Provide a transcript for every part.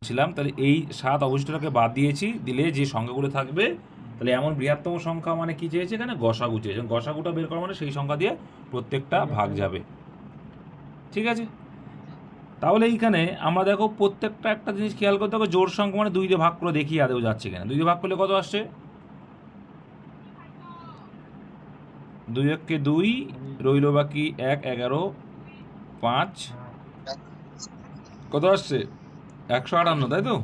ছিলাম, তাহলে এই 7 অবশিষ্টটাকে বাদ দিয়েছি, দিলে যে সংখ্যাগুলো থাকবে, তাহলে এমন বৃহত্তম সংখ্যা মানে কি চেয়েছে এখানে? গসাগু চেয়েছে। গসাগুটা বের করা মানে সেই সংখ্যা দিয়ে প্রত্যেকটা ভাগ যাবে। ঠিক আছে, তাহলে এইখানে আমরা দেখো প্রত্যেকটা একটা জিনিস খেয়াল করতে হবে, জোড় সংখ্যা মানে 2 দিয়ে ভাগ করে দেখি আদেও যাচ্ছে কিনা। 2 দিয়ে ভাগ করলে কত আসছে? 2 একে 2, রইল বাকি 1, 11, 5, কত আসছে? 158, তাই তো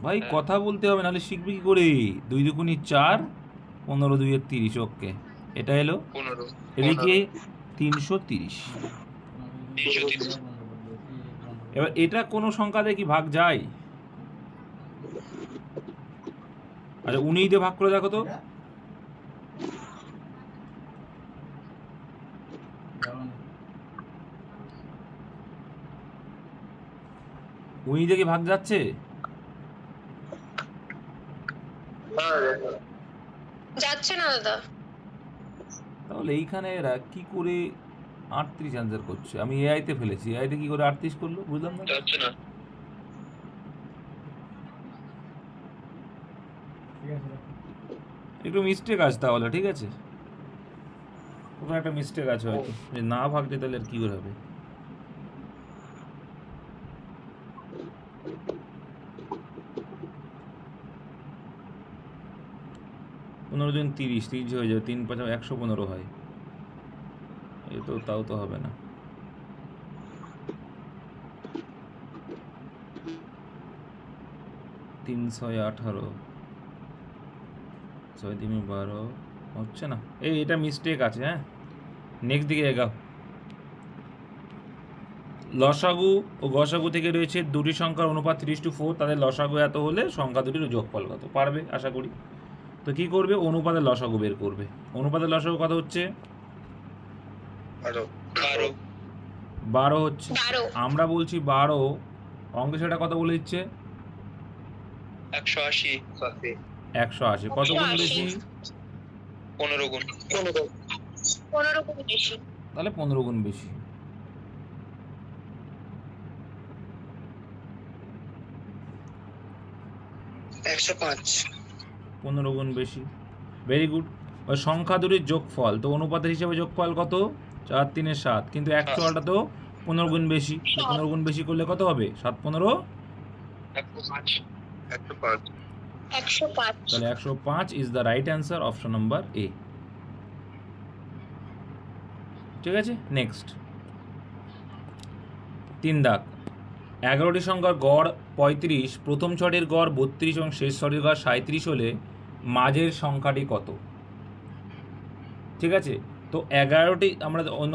ভাই? কথা বলতে হবে, নাহলে শিখবি কি করে? 2 দুগুণি 4, 15, 2 এর 30, ওকে। এটা এলো, এদিকে 330। এবার এটা কোনো সংখ্যা দিয়ে কি ভাগ যায়? আচ্ছা, 19 দিয়ে ভাগ করে দেখো তো। উনি দিয়ে কি ভাগ যাচ্ছে? যাচ্ছে না দাদা। তাহলে এইখানে এরা কি করে 38 অ্যান্সার করছে? আমি এআইতে ফেলেছি, এআইতে কি করে 38 করলো বুঝলাম না। যাচ্ছে না। একটু মিস্টেক আছে তাহলে, ঠিক আছে, কোনো একটা মিস্টেক আছে হয়তো, যে না ভাগছে তাহলে আর কি করে হবে। পনেরো দিন 30, 30 হয়ে যাবে, 3 5 115 হয়। এ তো তাও তো হবে না। 3 6 18, 6 3 12, হচ্ছে না। এটা মিস্টেক আছে, হ্যাঁ। নেক্সট দিকে এগাও। লসাগু ও গসাগু থেকে রয়েছে দুটি সংখ্যার অনুপাত 3:4, তাদের লসাগু এত হলে সংখ্যা দুটির যোগফল কত? পারবে আশা করি। তো কি করবে? অনুপাতের লসাগু বের করবে। অনুপাতের লসাগু কত হচ্ছে? 12 হচ্ছে। আমরা বলছি 12, অঙ্কে সেটা কত বলে দিচ্ছে? 180। 180। কত গুণ বেশি? 15 গুণ। 15 গুণ বেশি। তাহলে 15 গুণ বেশি। $105। 15 গুণ বেশি, ভেরি গুড। ওই সংখ্যা দুটির যোগফল, তো অনুপাতের হিসেবে যোগফল কত? 4 3 7, কিন্তু অ্যাকচুয়ালটা তো 15 গুণ বেশি। 15 গুণ বেশি করলে কত হবে? 7 15, 105। তাহলে 105 is the right answer, option number A. ঠিক আছে, নেক্সট 3 দাগ। 11টি সংখ্যার গড় 35, প্রথম ছটির গড় 32 এবং শেষ ছটির গড় 37 হলে মাঝের সংখ্যাটি কত? ঠিক আছে, তো 11টি আমরা অন্য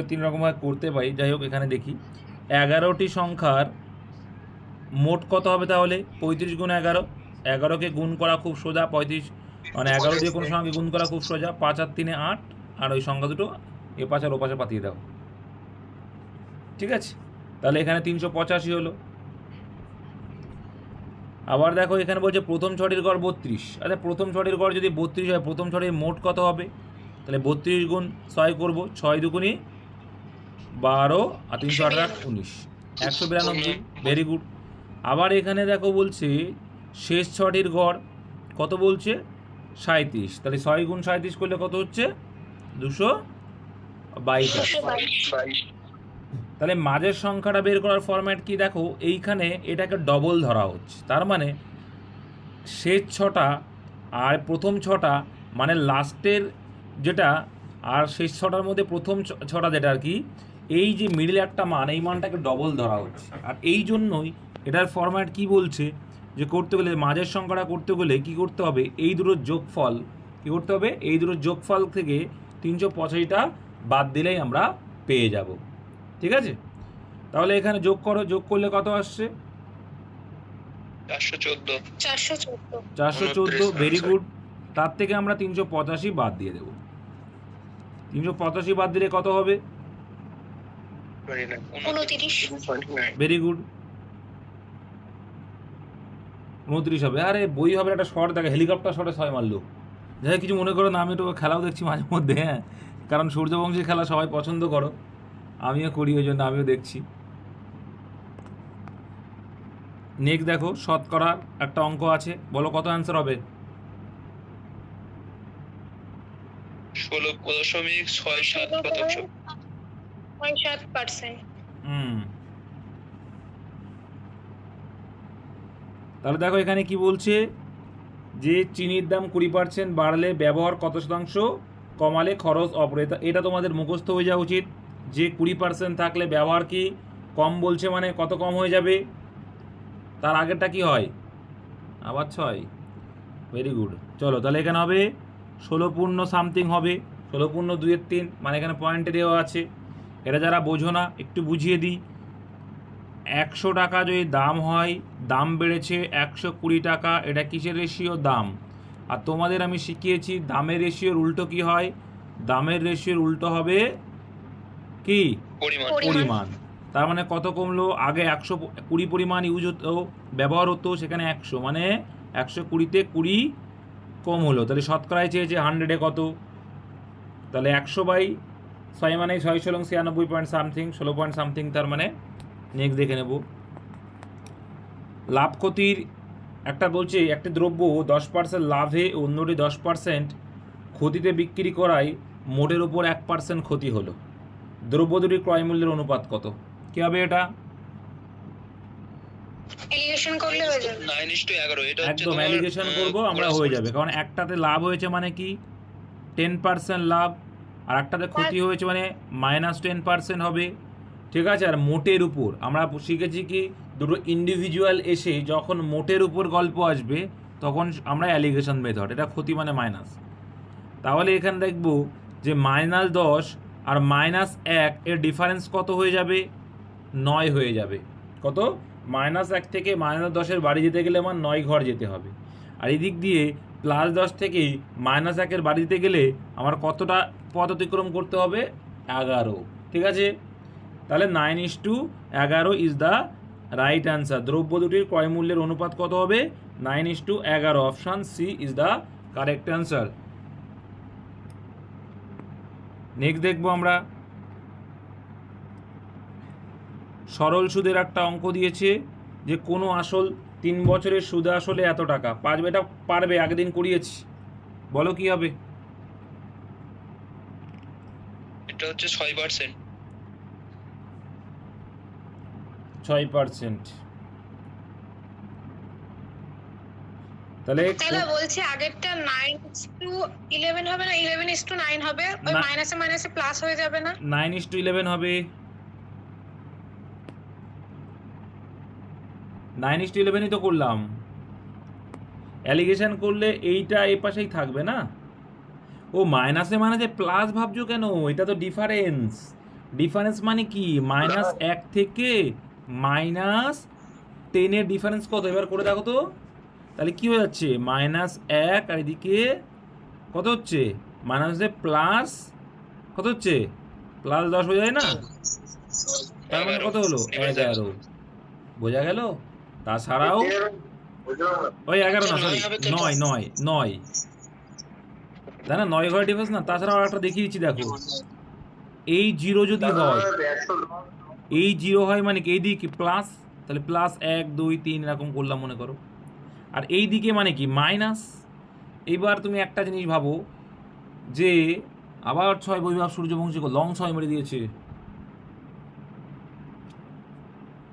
3 রকমভাবে করতে পারি, যাই হোক এখানে দেখি 11টি সংখ্যার মোট কত হবে তাহলে? 35 গুণ 11, 11কে গুণ করা খুব সোজা, 35 মানে 11 দিয়ে কোনো সংখ্যাকে গুণ করা খুব সোজা, 5 আর 3 8, আর ওই সংখ্যা দুটো এ পাশে আর ও পাশে পাঠিয়ে দাও। ঠিক আছে, তাহলে এখানে 385 হলো। আবার দেখো এখানে বলছে প্রথম ছটির গড় 32। আচ্ছা, প্রথম ছটির গড় যদি 32 হয়, প্রথম ছটির মোট কত হবে? তাহলে 32 গুণ 6 করবো, 6 দুগুণি 12 আর 3 8 19, 192, ভেরি গুড। আবার এখানে দেখো বলছে শেষ ছটির গড় কত বলছে? 37, তাহলে 6 গুণ 37 করলে কত হচ্ছে? 222 আসছে। তাহলে মাঝের সংখ্যাটা বের করার ফরম্যাট কি দেখো, এইখানে এটাকে ডবল ধরা হচ্ছে, তার মানে শেষ ছটা আর প্রথম ছটা, মানে লাস্টের যেটা আর শেষ ছটার মধ্যে প্রথম ছটা যেটা আর কি, এই যে মিডল একটা মান, এই মানটাকে ডবল ধরা হচ্ছে। আর এই জন্যই এটার ফরম্যাট কি বলছে, যে করতে গেলে মাঝের সংখ্যাটা করতে গেলে কি করতে হবে? এই দুটোর যোগফল কি করতে হবে? এই দুটোর যোগফল থেকে 385টা বাদ দিলেই আমরা পেয়ে যাব। ঠিক আছে, তাহলে এখানে যোগ করো, যোগ করলে কত আসছে? 414, ভেরি গুড। তার থেকে আমরা 385 বাদ দিয়ে দেব। 385 বাদ দিলে কত হবে? 29। ভেরি গুড, 29 হবে। আরে বই হবে একটা শর্ট দেখে, হেলিকপ্টার শটে 6 মারলো। যাই কিছু মনে করো না, আমি একটু খেলাও দেখছি মাঝে মধ্যে, হ্যাঁ, কারণ সূর্যবংশী খেলা সবাই পছন্দ করো, আমিও করি, ওই জন্য আমিও দেখছি। নেক্সট দেখো শতকরা একটা অঙ্ক আছে, বলো কত অ্যান্সার হবে? 16.67%। 0.7%। হুম, তাহলে দেখো এখানে কি বলছে, যে চিনির দাম 20% বাড়লে ব্যবহার কত শতাংশ, কমালে খরচ অপরে। এটা তোমাদের মুখস্থ হয়ে যাওয়া উচিত, যে 20% থাকলে ব্যবহার কি কম বলছে, মানে কত কম হয়ে যাবে। তার আগেরটা কি হয়, আবার 6। Very good. চলো তাহলে এখানে হবে 16 সামথিং হবে, 16 2 3, মানে এখানে পয়েন্টে দেওয়া আছে। এটা যারা বোঝো না একটু বুঝিয়ে দিই। 100 টাকা যদি দাম হয়, দাম বেড়েছে 120 টাকা, এটা কিসের রেশিও, দাম। আর তোমাদের আমি শিখিয়েছি দামের রেশিওর উল্টো কি হয়, দামের রেশিওর উল্টো হবে কি, পরিমাণ। পরিমাণ। তার মানে কত কমলো, আগে 120 পরিমাণ ইউজ হতো, ব্যবহার হতো, সেখানে 100, মানে 120-তে 20 কম হলো। তাহলে শতকরায় চেয়েছে 100-এ কত, তাহলে 100/6 মানে 6 96 পয়েন্ট সামথিং, 16 পয়েন্ট সামথিং। তার মানে নেক্সট দেখে নেব। লাভ ক্ষতির একটা বলছে, একটি দ্রব্য 10% লাভে অন্যটি 10% ক্ষতিতে বিক্রি করায় মোটের ওপর 1% ক্ষতি হলো। দ্রব্য দুটির ক্রয় মূল্যের অনুপাত কত, কি হবে এটা? এলিগেশন করলে হয়ে যাবে। 9:11। এটা হচ্ছে একদম অ্যালিগেশন করব আমরা, হয়ে যাবে। কারণ একটাতে লাভ হয়েছে মানে কি 10% লাভ, আর একটাতে ক্ষতি হয়েছে মানে -10% হবে। ঠিক আছে। আর মোটের উপর আমরা শিখেছি কি, দুটো ইন্ডিভিজুয়াল এসে যখন মোটের উপর গল্প আসবে তখন আমরা অ্যালিগেশন মেথড, এটা ক্ষতি মানে মাইনাস। তাহলে এখানে দেখব যে -10 আর -1 এর ডিফারেন্স কত হয়ে যাবে, 9 হয়ে যাবে। কত, -1 থেকে -10-এর বাড়ি যেতে গেলে আমার 9 ঘর যেতে হবে। আর এদিক দিয়ে +10 থেকে -1-এর বাড়ি যেতে গেলে আমার কতটা পথ অতিক্রম করতে হবে, 11। ঠিক আছে। তাহলে 9:11 ইজ দ্য রাইট অ্যান্সার। দ্রব্য দুটির ক্রয় মূল্যের অনুপাত কত হবে, 9:11। Option C is the correct answer. Next দেখবো আমরা, সরল সুদের একটা অঙ্ক দিয়েছে, যে কোনো আসল 3 বছরের সুদে আসলে এত টাকা। এটা পারবে, আগের দিন করিয়েছি, বলো কি হবে? এটা হচ্ছে 6%। 6%। তাহলে দাদা বলছি আগেরটা 9:11 হবে না, 11:9 হবে, ওই না। মাইনাসে মাইনাসে প্লাস হয়ে যাবে না? 9:11 হবে, 9:11ই তো করলাম। অ্যালিগেশন করলে এইটা এই পাশেই থাকবে না। ও মাইনাসে মাইনাসে প্লাস ভাবছো কেন, এটা তো ডিফারেন্স। ডিফারেন্স মানে কি, -1 থেকে -10-এর ডিফারেন্স কত, এবার করে দেখো তো। তাহলে কি হয়ে যাচ্ছে, -1, আর এদিকে কত হচ্ছে, মাইনাসে প্লাস কত হচ্ছে, +10 হয়ে যায় না। তার মানে কত হলো, 11। বোঝা গেল। তাছাড়াও ওই 11 না, সরি 9 তাই না, 9 ঘরের ডিফারেন্স না। তাছাড়াও একটা দেখিয়ে দিচ্ছি দেখো, এই 0 যদি হয়, এই 0 হয় মানে কি এই দিকে প্লাস, তাহলে +1 2 3 এরকম করলাম মনে করো। আর এই দিকে মানে কি মাইনাস। এইবার তুমি একটা জিনিস ভাবো, যে আবার 6 বৈভব সূর্যবংশী লং 6 মেরে দিয়েছে।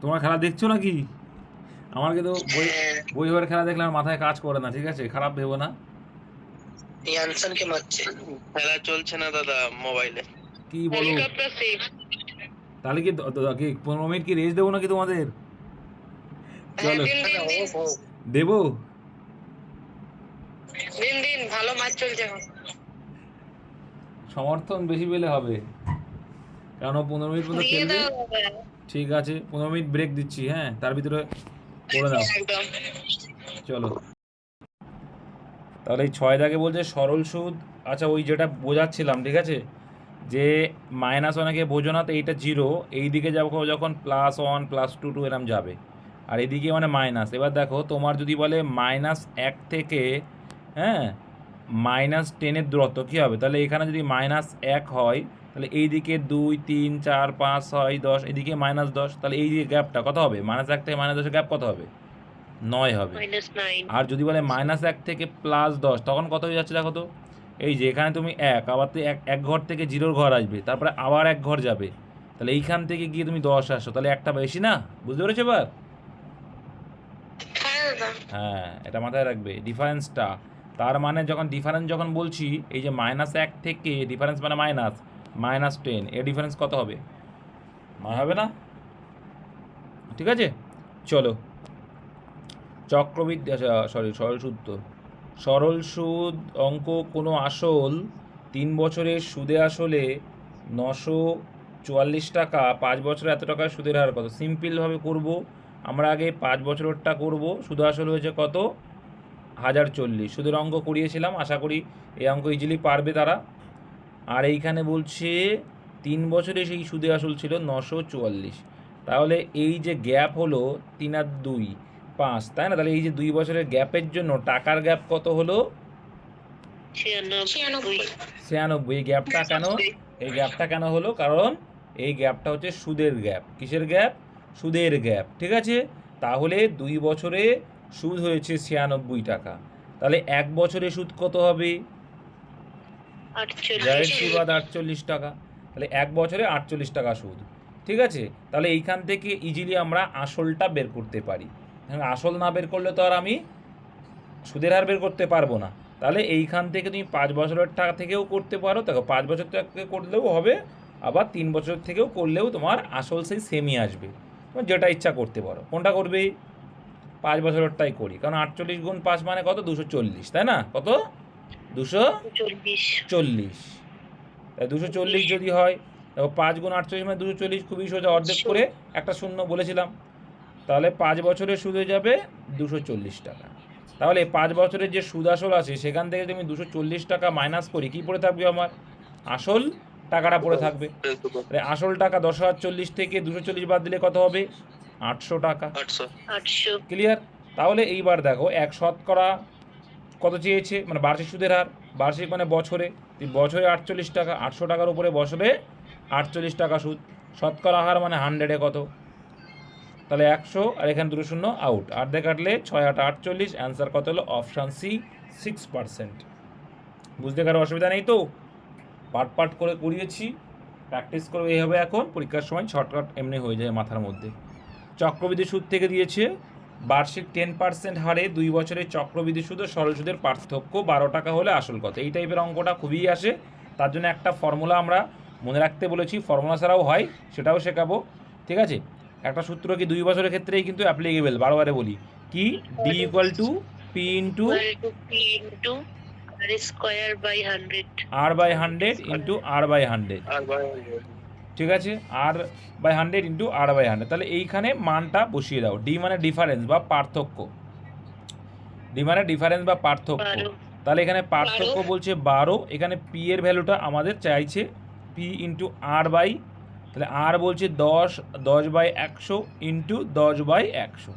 তোমার খেলা দেখছো নাকি? আমার কিন্তু বৈভবের খেলা দেখলে আমার মাথায় কাজ করে না, ঠিক আছে, খারাপ ভেবো না। ইয়ানসনকে মারছে। খেলা চলছে না দাদা মোবাইলে। কি বলো, হেলিকপ্টার সেফ। তাহলে কি 15 মিনিট কি রেস দেবো নাকি তোমাদের? চলো দিন দিন দিন দেবো। দিন দিন ভালো ম্যাচ চলছে এখন। সমর্থন বেশি পেলে হবে, কারণ 15 মিনিট পর্যন্ত দিয়ে খেলবে। দাও দাদা। ঠিক আছে 15 মিনিট ব্রেক দিচ্ছি, হ্যাঁ, তার ভিতরে করে দাও। একদম। চলো তাহলে এই 6 দাগে বলছে সরল সুদ। আচ্ছা ওই যেটা বোঝাচ্ছিলাম, ঠিক আছে, যে মাইনাস অনেকে বোঝো না, তো এইটা 0, এই দিকে যাবো যখন +1 +2 2 এরম যাবে, আর এদিকে মানে মাইনাস। এবার দেখো তোমার যদি বলে -1 থেকে, হ্যাঁ, -10-এর দূরত্ব কী হবে, তাহলে এখানে যদি -1 হয় তাহলে এই দিকে 2 3 4 5 6 10, এদিকে -10, তাহলে এই দিকে গ্যাপটা কত হবে, -1 থেকে -10-এর গ্যাপ কত হবে, 9 হবে। -9। আর যদি বলে -1 থেকে +10 তখন কত হয়ে যাচ্ছে দেখো তো। এই যে এখানে তুমি 1 আবার তো এক ঘর থেকে 0 ঘর আসবে, তারপরে আবার এক ঘর যাবে, তাহলে এইখান থেকে গিয়ে তুমি 10 আসো, তাহলে একটা বেশি না? বুঝতে পেরেছো এবার? হ্যাঁ দাদা। হ্যাঁ, এটা মাথায় রাখবে ডিফারেন্সটা। তার মানে যখন ডিফারেন্স যখন বলছি, এই যে -1 থেকে ডিফারেন্স মানে -10, এর ডিফারেন্স কত হবে? 9 হবে না? ঠিক আছে, চলো চক্রবৃদ্ধি, সরি সরল সুদ, তো সরল সুদ অঙ্ক কোনো আসল 3 বছরের সুদে আসলে 944 টাকা, 5 বছরে এত টাকা সুদের হার কত? সিম্পলভাবে করব আমরা, আগে 5 বছরেরটা করব। সুদ আসল হয়েছে কত? 1040। সুদের অঙ্ক করিয়েছিলাম, আশা করি এই অঙ্ক ইজিলি পারবে তারা। আর এইখানে বলছে 3 বছরে সেই সুদে আসল ছিল 944। তাহলে এই যে গ্যাপ হলো 3 আর 2 5, তাই না? তাহলে এই যে 2 বছরের গ্যাপের জন্য টাকার গ্যাপ কত হলো? 96। 96। এই গ্যাপটা কেন? এই গ্যাপটা কেন হলো? কারণ এই গ্যাপটা হচ্ছে সুদের গ্যাপ। কিসের গ্যাপ? সুদের গ্যাপ। ঠিক আছে, তাহলে 2 বছরে সুদ হয়েছে 96 টাকা, তাহলে 1 বছরে সুদ কত হবে? 48। জায়সিবাদ 48 টাকা। তাহলে 1 বছরে 48 টাকা সুদ। ঠিক আছে, তাহলে এইখান থেকে ইজিলি আমরা আসলটা বের করতে পারি। আসল না বের করলে তো আর আমি সুদের হার বের করতে পারবো না। তাহলে এইখান থেকে তুমি 5 বছরের টাকা থেকেও করতে পারো, দেখো 5 বছর থেকে করলেও হবে, আবার 3 বছর থেকেও করলেও তোমার আসল সেই সেমই আসবে। তোমার যেটা ইচ্ছা করতে পারো। কোনটা করবে? 5 বছরেরটাই করি, কারণ 48 গুণ 5 মানে কত? 240, তাই না? কত? 240। তাই 240 যদি হয়, দেখো 5 গুণ 48 মানে 240, খুবই সোজা, অর্ধেক করে একটা শূন্য বলেছিলাম। তাহলে 5 বছরের সুদ হয়ে যাবে 240 টাকা। তাহলে 5 বছরের যে সুদ আসল আছে সেখান থেকে তুমি 240 টাকা মাইনাস করি, কি পড়ে থাকবে আমার? আসল টাকাটা পড়ে থাকবে। তাহলে আসল টাকা 10,040 থেকে 240 বাদ দিলে কত হবে? 800 টাকা। 800। ক্লিয়ার? তাহলে এইবার দেখো 1 শতকরা কত চেয়েছে, মানে বার্ষিক সুদের হার। বার্ষিক মানে বছরে, বছরে 48 টাকা, 800 টাকার উপরে বছরে 48 টাকা সুদ। শতকরা হার মানে 100-এ কত? তাহলে 100, আর এখানে 2 শূন্য আউট, 8 দিয়ে কাটলে 6 8 48। অ্যান্সার কত হলো? Option C, 6%। বুঝতে কারো অসুবিধা নেই তো? পাট করে করিয়েছি, প্র্যাকটিস করবে, এই হবে এখন পরীক্ষার সময় শর্টকাট এমনি হয়ে যায় মাথার মধ্যে। চক্রবৃদ্ধি সুদ থেকে দিয়েছে বার্ষিক 10% হারে 2 বছরের চক্রবৃদ্ধি সুদ ও সরল সুদের পার্থক্য 12 টাকা হলে আসল কত? এই টাইপের অঙ্কটা খুবই আসে, তার জন্য একটা ফর্মুলা আমরা মনে রাখতে বলেছি, ফর্মুলা ছাড়াও হয়, সেটাও শেখাবো। ঠিক আছে, একটা সূত্র কি 2 বছরের ক্ষেত্রেই কিন্তু অ্যাপ্লিকেবল, বারবারে বলি, কি? D equal to P into R/100 into R/100। ঠিক আছে, R/100 ইন্টু R/100। তাহলে এইখানে মানটা বসিয়ে দাও। ডি মানে ডিফারেন্স বা পার্থক্য, ডি মানে ডিফারেন্স বা পার্থক্য। তাহলে এখানে পার্থক্য বলছে 12, এখানে পি এর ভ্যালুটা আমাদের চাইছে পি ইন্টু R/, তাহলে আর বলছে 10/100 ইন্টু 10/100।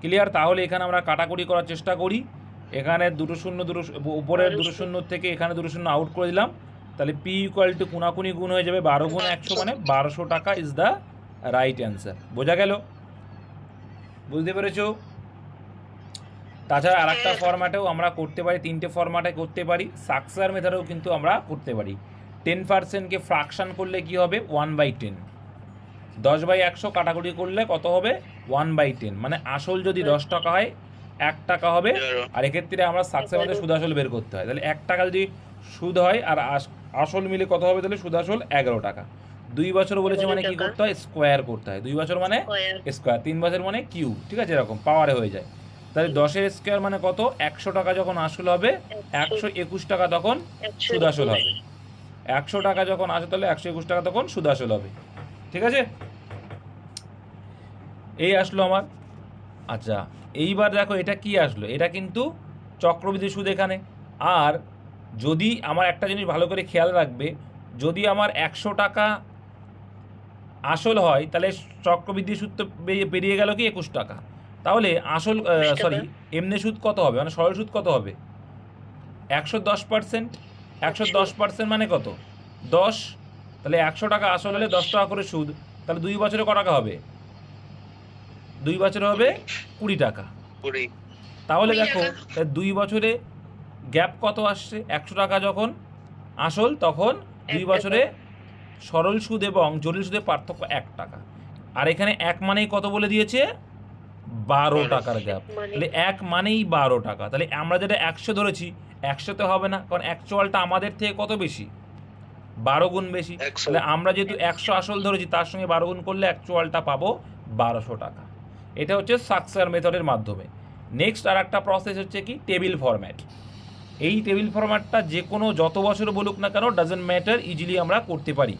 ক্লিয়ার? তাহলে এখানে আমরা কাটাকুটি করার চেষ্টা করি। এখানে 2 শূন্য, উপরের 2 শূন্য থেকে এখানে 2 শূন্য আউট করে দিলাম। তাহলে পি ইকুয়াল টু কোনাকুনি গুণ হয়ে যাবে, 12 গুণ 100 মানে 1200 টাকা ইজ দ্য রাইট অ্যান্সার। বোঝা গেল? বুঝতে পেরেছো? তাছাড়া আরেকটা ফরম্যাটেও আমরা করতে পারি, 3টে ফরম্যাটে করতে পারি, সাকসার মেথডেও কিন্তু আমরা করতে পারি। 10%কে ফ্র্যাকশন করলে কি হবে? 1/10। 10/100 কাটাকুটি করলে কত হবে? 1/10। মানে আসল যদি 10 টাকা হয় 1 টাকা হবে। আর এক্ষেত্রে আমরা সাকসেস মধ্যে সুদ আসল বের করতে হয়, তাহলে 1 টাকা যদি সুদ হয় আর আসল মিলে কত হবে? তাহলে সুদ আসল 11 টাকা। 2 বছর বলেছে মানে কি করতে হয়? স্কোয়ার করতে হয়। 2 বছর মানে স্কোয়ার, 3 বছর মানে কিউব। ঠিক আছে, এরকম পাওয়ারে হয়ে যায়। তাহলে 10-এর স্কোয়ার মানে কত? 100 টাকা যখন আসল হবে, 121 টাকা তখন সুদ আসল হবে। 100 টাকা যখন আসে তাহলে 121 টাকা তখন সুদ আসল হবে। ঠিক আছে, এই আসলো আমার। আচ্ছা, এইবার দেখো এটা কি আসলো? এটা কিন্তু চক্রবৃদ্ধি সুদ এখানে। আর যদি আমার একটা জিনিস ভালো করে খেয়াল রাখবে, যদি আমার 100 টাকা আসল হয় তাহলে চক্রবৃদ্ধি সুদ তো পেরিয়ে গেল কি 21 টাকা। তাহলে আসল, সরি, এমনি সুদ কত হবে, মানে সরল সুদ কত হবে? 110%। 110% মানে কত? 10। তাহলে 100 টাকা আসল হলে 10 টাকা করে সুদ, তাহলে 2 বছরে ক টাকা হবে? 2 বছরে হবে 20 টাকা। কুড়ি। তাহলে 20 দেখো টাকা। 2 বছরে গ্যাপ কত আসছে? 100 টাকা যখন আসল, তখন 2 1 বছরে সরল সুদ এবং জটিল সুদের পার্থক্য 1 টাকা। আর এখানে 1 মানেই কত বলে দিয়েছে? 12 টাকার গ্যাপ। তাহলে 1 মানেই 12 টাকা। তাহলে আমরা যেটা 100 ধরেছি, 100 তো হবে না, কারণ অ্যাকচুয়ালটা আমাদের থেকে কত বেশি? 12 গুণ বেশি। 100। তাহলে আমরা যেহেতু 100 আসল ধরেছি, তার সঙ্গে 12 গুণ করলে অ্যাকচুয়ালটা পাবো 1200 টাকা। এটা হচ্ছে সাকসেস মেথডের মাধ্যমে। নেক্সট আর একটা প্রসেস হচ্ছে কি? Table format. এই টেবিল ফরম্যাটটা যে কোনো যত বছর বলুক না কেন, ডাজেন্ট ম্যাটার, ইজিলি আমরা করতে পারি।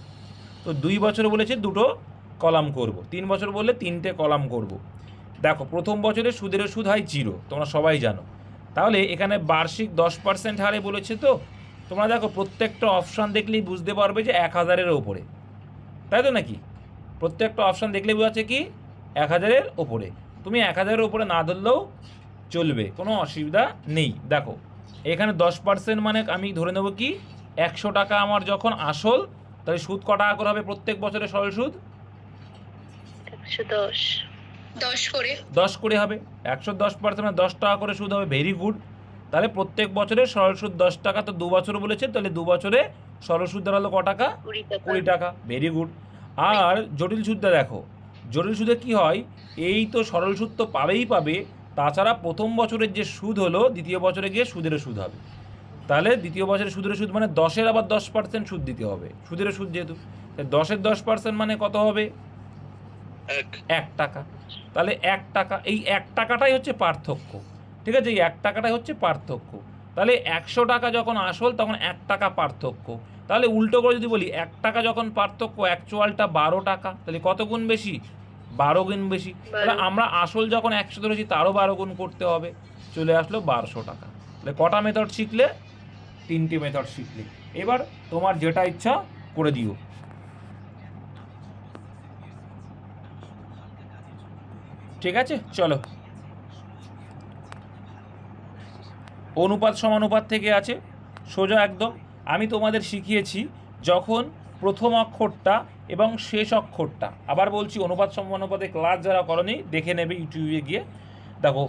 তো 2 বছর বলেছে 2টো কলাম করব, 3 বছর বললে 3টে কলাম করব। দেখো প্রথম বছরে সুদের সুদ হয় 0, তোমরা সবাই জানো। তাহলে এখানে বার্ষিক 10% হারে বলেছে। তো তোমরা দেখো প্রত্যেকটা অপশান দেখলেই বুঝতে পারবে যে 1000-এর ওপরে, তাই তো নাকি? প্রত্যেকটা অপশান দেখলেই বোঝা যাচ্ছে কি 1000-এর ওপরে। তুমি 1000-এর ওপরে না ধরলেও চলবে, কোনো অসুবিধা নেই। দেখো এখানে 10% মানে আমি ধরে নেব কি 100 টাকা আমার যখন আসল, তাহলে সুদ ক টাকা করে হবে প্রত্যেক বছরে সরল সুদ? 110 10 করে 10 করে হবে। 110% মানে 10 টাকা করে সুদ হবে। Very good. তাহলে প্রত্যেক বছরে সরল সুদ 10 টাকা, তো 2 বছর বলেছে, তাহলে 2 বছরে সরল সুদ দাঁড়ালো ক টাকা? 20 টাকা। Very good. আর জটিল সুদটা দেখো, জটিল সুদে কি হয়? এই তো সরল সুদ তো পাবেই পাবে, তাছাড়া প্রথম বছরের যে সুদ হলো দ্বিতীয় বছরে গিয়ে সুদেরও সুদ হবে। তাহলে দ্বিতীয় বছরে সুদের সুদ মানে 10-এর আবার 10% সুদ দিতে হবে, সুদের সুদ যেহেতু। 10-এর 10% মানে কত হবে? 1 টাকা। তাহলে 1 টাকা, এই 1 টাকাটাই হচ্ছে পার্থক্য। ঠিক আছে, এই 1 টাকাটাই হচ্ছে পার্থক্য। তাহলে 100 টাকা যখন আসল, তখন 1 টাকা পার্থক্য। তাহলে উল্টো করে যদি বলি 1 টাকা যখন পার্থক্য, অ্যাকচুয়ালটা 12 টাকা, তাহলে কত গুণ বেশি? 12 গুণ বেশি। তাহলে আমরা আসল যখন 100 ধরেছি, তারও 12 গুণ করতে হবে, চলে আসলো 1200 টাকা। তাহলে কটা মেথড শিখলে? 3টে মেথড শিখলে। এবার তোমার যেটা ইচ্ছা করে দিও। ঠিক আছে, চলো। অনুপাত সমানুপাত থেকে আছে সোজা একদম। আমি তোমাদের শিখিয়েছি যখন প্রথম অক্ষরটা এবং শেষ অক্ষরটা, আবার বলছি অনুপাত সমানুপাতে ক্লাস যারা করনি দেখে নেবে ইউটিউবে গিয়ে। দেখো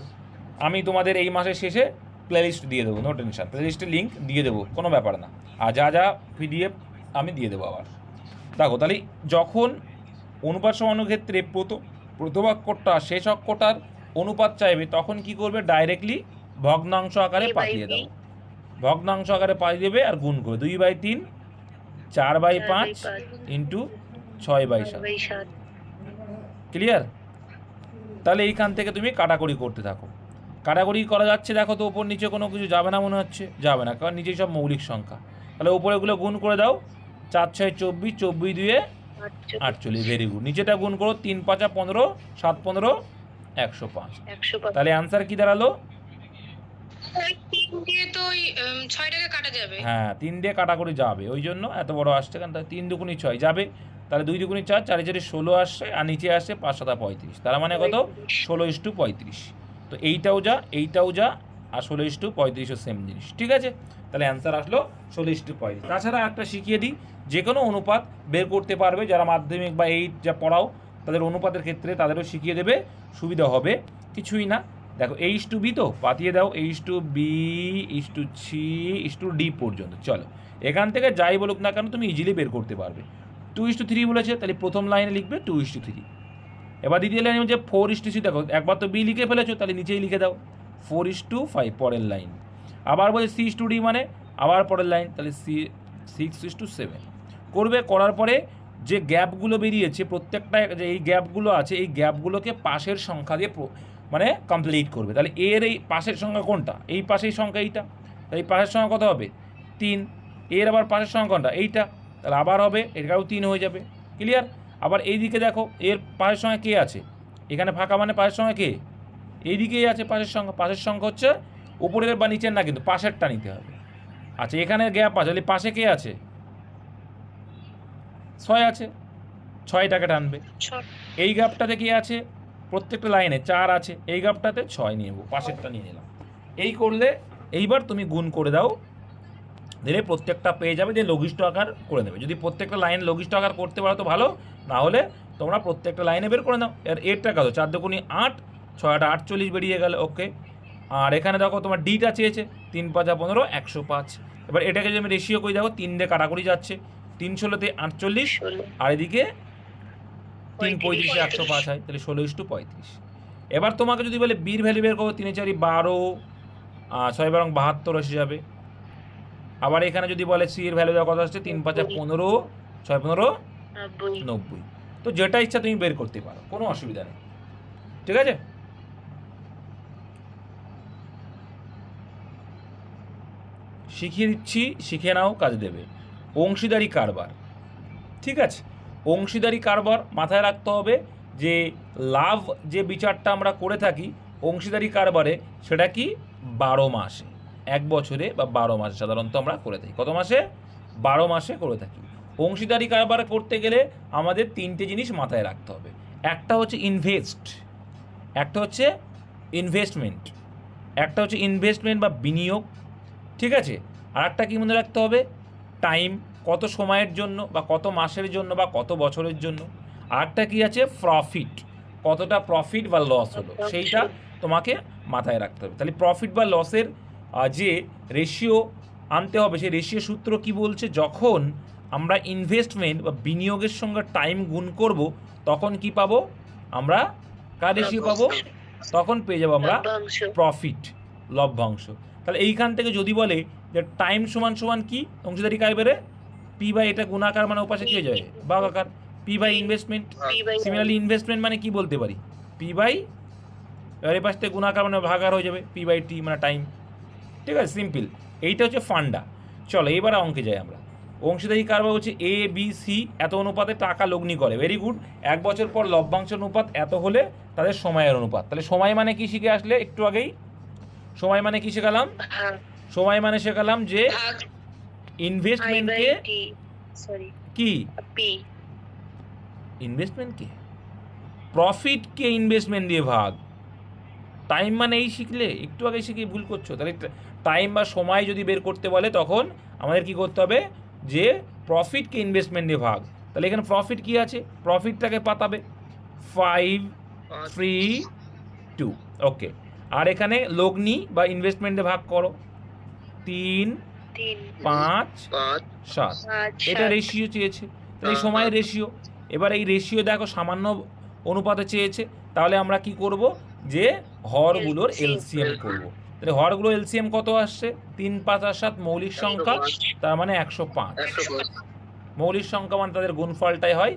আমি তোমাদের এই মাসের শেষে প্লেলিস্ট দিয়ে দেবো, নো টেনশন, প্লেলিস্টের লিঙ্ক দিয়ে দেবো, কোনো ব্যাপার না। আর যা যা পিডিএফ আমি দিয়ে দেবো আবার। দেখো তাহলে যখন অনুপাত সমানুর ক্ষেত্রে প্রথম অক্ষরটা শেষ অক্ষরটার অনুপাত চাইবে, তখন কি করবে? ডাইরেক্টলি ভগ্নাংশ আকারে পাঠিয়ে দাও। ভগ্নাংশ আকারে পাঠিয়ে দেবে আর গুণ করে 2/3 4/5 ইন্টু 6/7। ক্লিয়ার? তাহলে এইখান থেকে তুমি কাটাকুটি করতে থাকো। কাটাকুটি করা যাচ্ছে, দেখো তো ওপর নিচে কোনো কিছু যাবে না মনে হচ্ছে? যাবে না, কারণ নিচেই সব মৌলিক সংখ্যা। তাহলে ওপরেগুলো গুণ করে দাও, 4 6 24, 24 2 48। Very good. নিচেটা গুণ করো, 3 5 15, 7 15 105। তাহলে অ্যান্সার কি দাঁড়ালো? 3 দিয়ে তো ওই 6 টাকা কাটা যাবে। হ্যাঁ 3 দিয়ে কাটাকুটি যাবে, ওই জন্য এত বড় আসছে, কারণ 3 দুগুণি 6 যাবে। তাহলে 2 দুগুণি 4, 4 4 16 আসছে, আর নিচে আসছে 5 7 35। তার মানে কত? 16:35। তো এইটাও যা, এইটাও যা, আর 16:35 সেম জিনিস। ঠিক আছে, তাহলে অ্যান্সার আসলো 16:35। তাছাড়া একটা শিখিয়ে দিই, যে কোনো অনুপাত বের করতে পারবে যারা মাধ্যমিক বা 8 যা পড়াও, তাদের অনুপাতের ক্ষেত্রে তাদেরও শিখিয়ে দেবে, সুবিধা হবে। কিছুই না, দেখো A/B তো পাঠিয়ে দাও, A/B, A/C, A/D পর্যন্ত। চলো এখান থেকে যাই বলুক না কেন তুমি ইজিলি বের করতে পারবে। 2:3 বলেছে, তাহলে প্রথম লাইনে লিখবে 2:3। এবার দ্বিতীয় লাইনে হচ্ছে 4:6। দেখো একবার তো B লিখে ফেলেছো, তাহলে নিচেই লিখে দাও 4:5 পরের লাইন। আবার বলে C/D মানে আবার পরের লাইন, তাহলে 6:7 করবে। করার পরে যে গ্যাপগুলো বেরিয়েছে, প্রত্যেকটা যে এই গ্যাপগুলো আছে, এই গ্যাপগুলোকে পাশের সংখ্যা দিয়ে মানে কমপ্লিট করবে। তাহলে এর এই পাশের সংখ্যা কোনটা? এই পাশের সংখ্যা এইটা, তাহলে এই পাশের সংখ্যা কত হবে? 3। এর আবার পাশের সংখ্যা কোনটা? এইটা, তাহলে আবার হবে, এটাও 3 হয়ে যাবে। ক্লিয়ার? আবার এই দিকে দেখো, এর পাশের সংখ্যা কে আছে? এখানে ফাঁকা মানে পাশের সংখ্যা কে? এই দিকেই আছে পাশের সংখ্যা। পাশের সংখ্যা হচ্ছে উপরের বা নিচের না, কিন্তু পাশেরটা নিতে হবে। আচ্ছা এখানে গ্যাপ আছে, তাহলে পাশে কে আছে? 6 আছে, 6টাকে টানবে। এই গ্যাপটাতে কি আছে? প্রত্যেকটা লাইনে 4 আছে, এই গ্যাপটাতে 6 নিয়ে নেবো, পাশেরটা নিয়ে নিলাম। এই করলে এইবার তুমি গুণ করে দাও, দিলে প্রত্যেকটা পেয়ে যাবে, দিয়ে লঘিষ্ঠ আকার করে দেবে। যদি প্রত্যেকটা লাইন লঘিষ্ঠ আকার করতে পারো তো ভালো, না হলে তোমরা প্রত্যেকটা লাইনে বের করে নাও। আর এরটা কত, 4 দুগুণি 8, 6 8 48 বেরিয়ে গেল। ওকে, আর এখানে দেখো তোমার ডিটা চেয়েছে, 3 5 15 105। এবার এটাকে যদি আমি রেশিও করি, দেখো 3 দিয়ে কাটাকুটি যাচ্ছে, 3 16 48, 16 আর এদিকে 3 35 105 হয়, তাহলে 16:35। এবার তোমাকে যদি বলে বির ভ্যালু বের করো, 3 4 12, 6 12 72 এসে যাবে। আবার এখানে যদি বলে সি এর ভ্যালু দেওয়া কথা আসছে 3 5 15, 6 15 90। তো যেটা ইচ্ছা তুমি বের করতে পারো, কোনো অসুবিধা নেই। ঠিক আছে, শিখিয়ে দিচ্ছি, শিখে নাও, কাজে দেবে। অংশীদারি কারবার, ঠিক আছে। অংশীদারি কারবার মাথায় রাখতে হবে যে লাভ যে বিচারটা আমরা করে থাকি অংশীদারি কারবারে, সেটা কি 12 মাসে, 1 বছরে বা 12 মাসে সাধারণত আমরা করে থাকি। কত মাসে? 12 মাসে করে থাকি। অংশীদারি কারবার করতে গেলে আমাদের 3টে জিনিস মাথায় রাখতে হবে। একটা হচ্ছে ইনভেস্ট, একটা হচ্ছে ইনভেস্টমেন্ট, একটা হচ্ছে ইনভেস্টমেন্ট বা বিনিয়োগ, ঠিক আছে। আর একটা কি মনে রাখতে হবে? টাইম, কত সময়ের জন্য বা কত মাসের জন্য বা কত বছরের জন্য। আরেকটা কি আছে? প্রফিট, কতটা প্রফিট বা লস হলো, সেইটা তোমাকে মাথায় রাখতে হবে। তাহলে প্রফিট বা লসের যে রেশিও আনতে হবে, সেই রেশিও সূত্র কি বলছে? যখন আমরা ইনভেস্টমেন্ট বা বিনিয়োগের সঙ্গে টাইম গুণ করব, তখন কি পাবো আমরা? কার রেশিও পাবো? তখন পেয়ে যাবো আমরা প্রফিট, লভ্যাংশ। তাহলে এইখান থেকে যদি বলে যে টাইম সমান সমান কি অংশীদারি কারবারে, পি বাই এটা গুণাকার মানে ওপাশে কি হয়ে যাবে? ভাগাকার, P by investment. Similarly investment মানে কি বলতে পারি? পি বাই, এবার এপাশ থেকে গুণাকার মানে ভাগাকার হয়ে যাবে, পি বাই টি মানে টাইম। ঠিক আছে, সিম্পল। এইটা হচ্ছে ফান্ডা। চলো এবার অঙ্কে যাই আমরা। অংশীদারি কারবার হচ্ছে এ বি সি এত অনুপাতে টাকা লগ্নি করে, ভেরি গুড। 1 বছর পর লভ্যাংশের অনুপাত এত হলে তাদের সময়ের অনুপাত। তাহলে সময় মানে কি শিখে আসলে একটু আগেই? সময় মানে কি শেখালাম? সময় মানে শেখালাম যে ইনভেস্টমেন্টকে কি, ইনভেস্টমেন্টকে প্রফিটকে ইনভেস্টমেন্ট দিয়ে ভাগ। টাইম মানে এই শিখলে, একটু আগে শিখে ভুল করছো। তাহলে টাইম বা সময় যদি বের করতে বলে তখন আমাদের কি করতে হবে? যে প্রফিটকে ইনভেস্টমেন্ট দিয়ে ভাগ। তাহলে এখানে প্রফিট কি আছে? প্রফিটটাকে পাতাবে 5 3 2। ওকে, আর এখানে লগ্নি বা ইনভেস্টমেন্ট দিয়ে ভাগ করো 3 5 7। এটা রেশিও চেয়েছে, তাহলে এই সময়ের রেশিও। এবার এই রেশিও দেখো সামান্য অনুপাতে চেয়েছে, তাহলে আমরা কি করব? যে হরগুলোর এলসিএম করব। তাহলে হরগুলো এলসিএম কত আসছে? 3 5 আর 7 মৌলিক সংখ্যা, তার মানে 105। মৌলিক সংখ্যা মানে তাদের গুণফলটাই হয়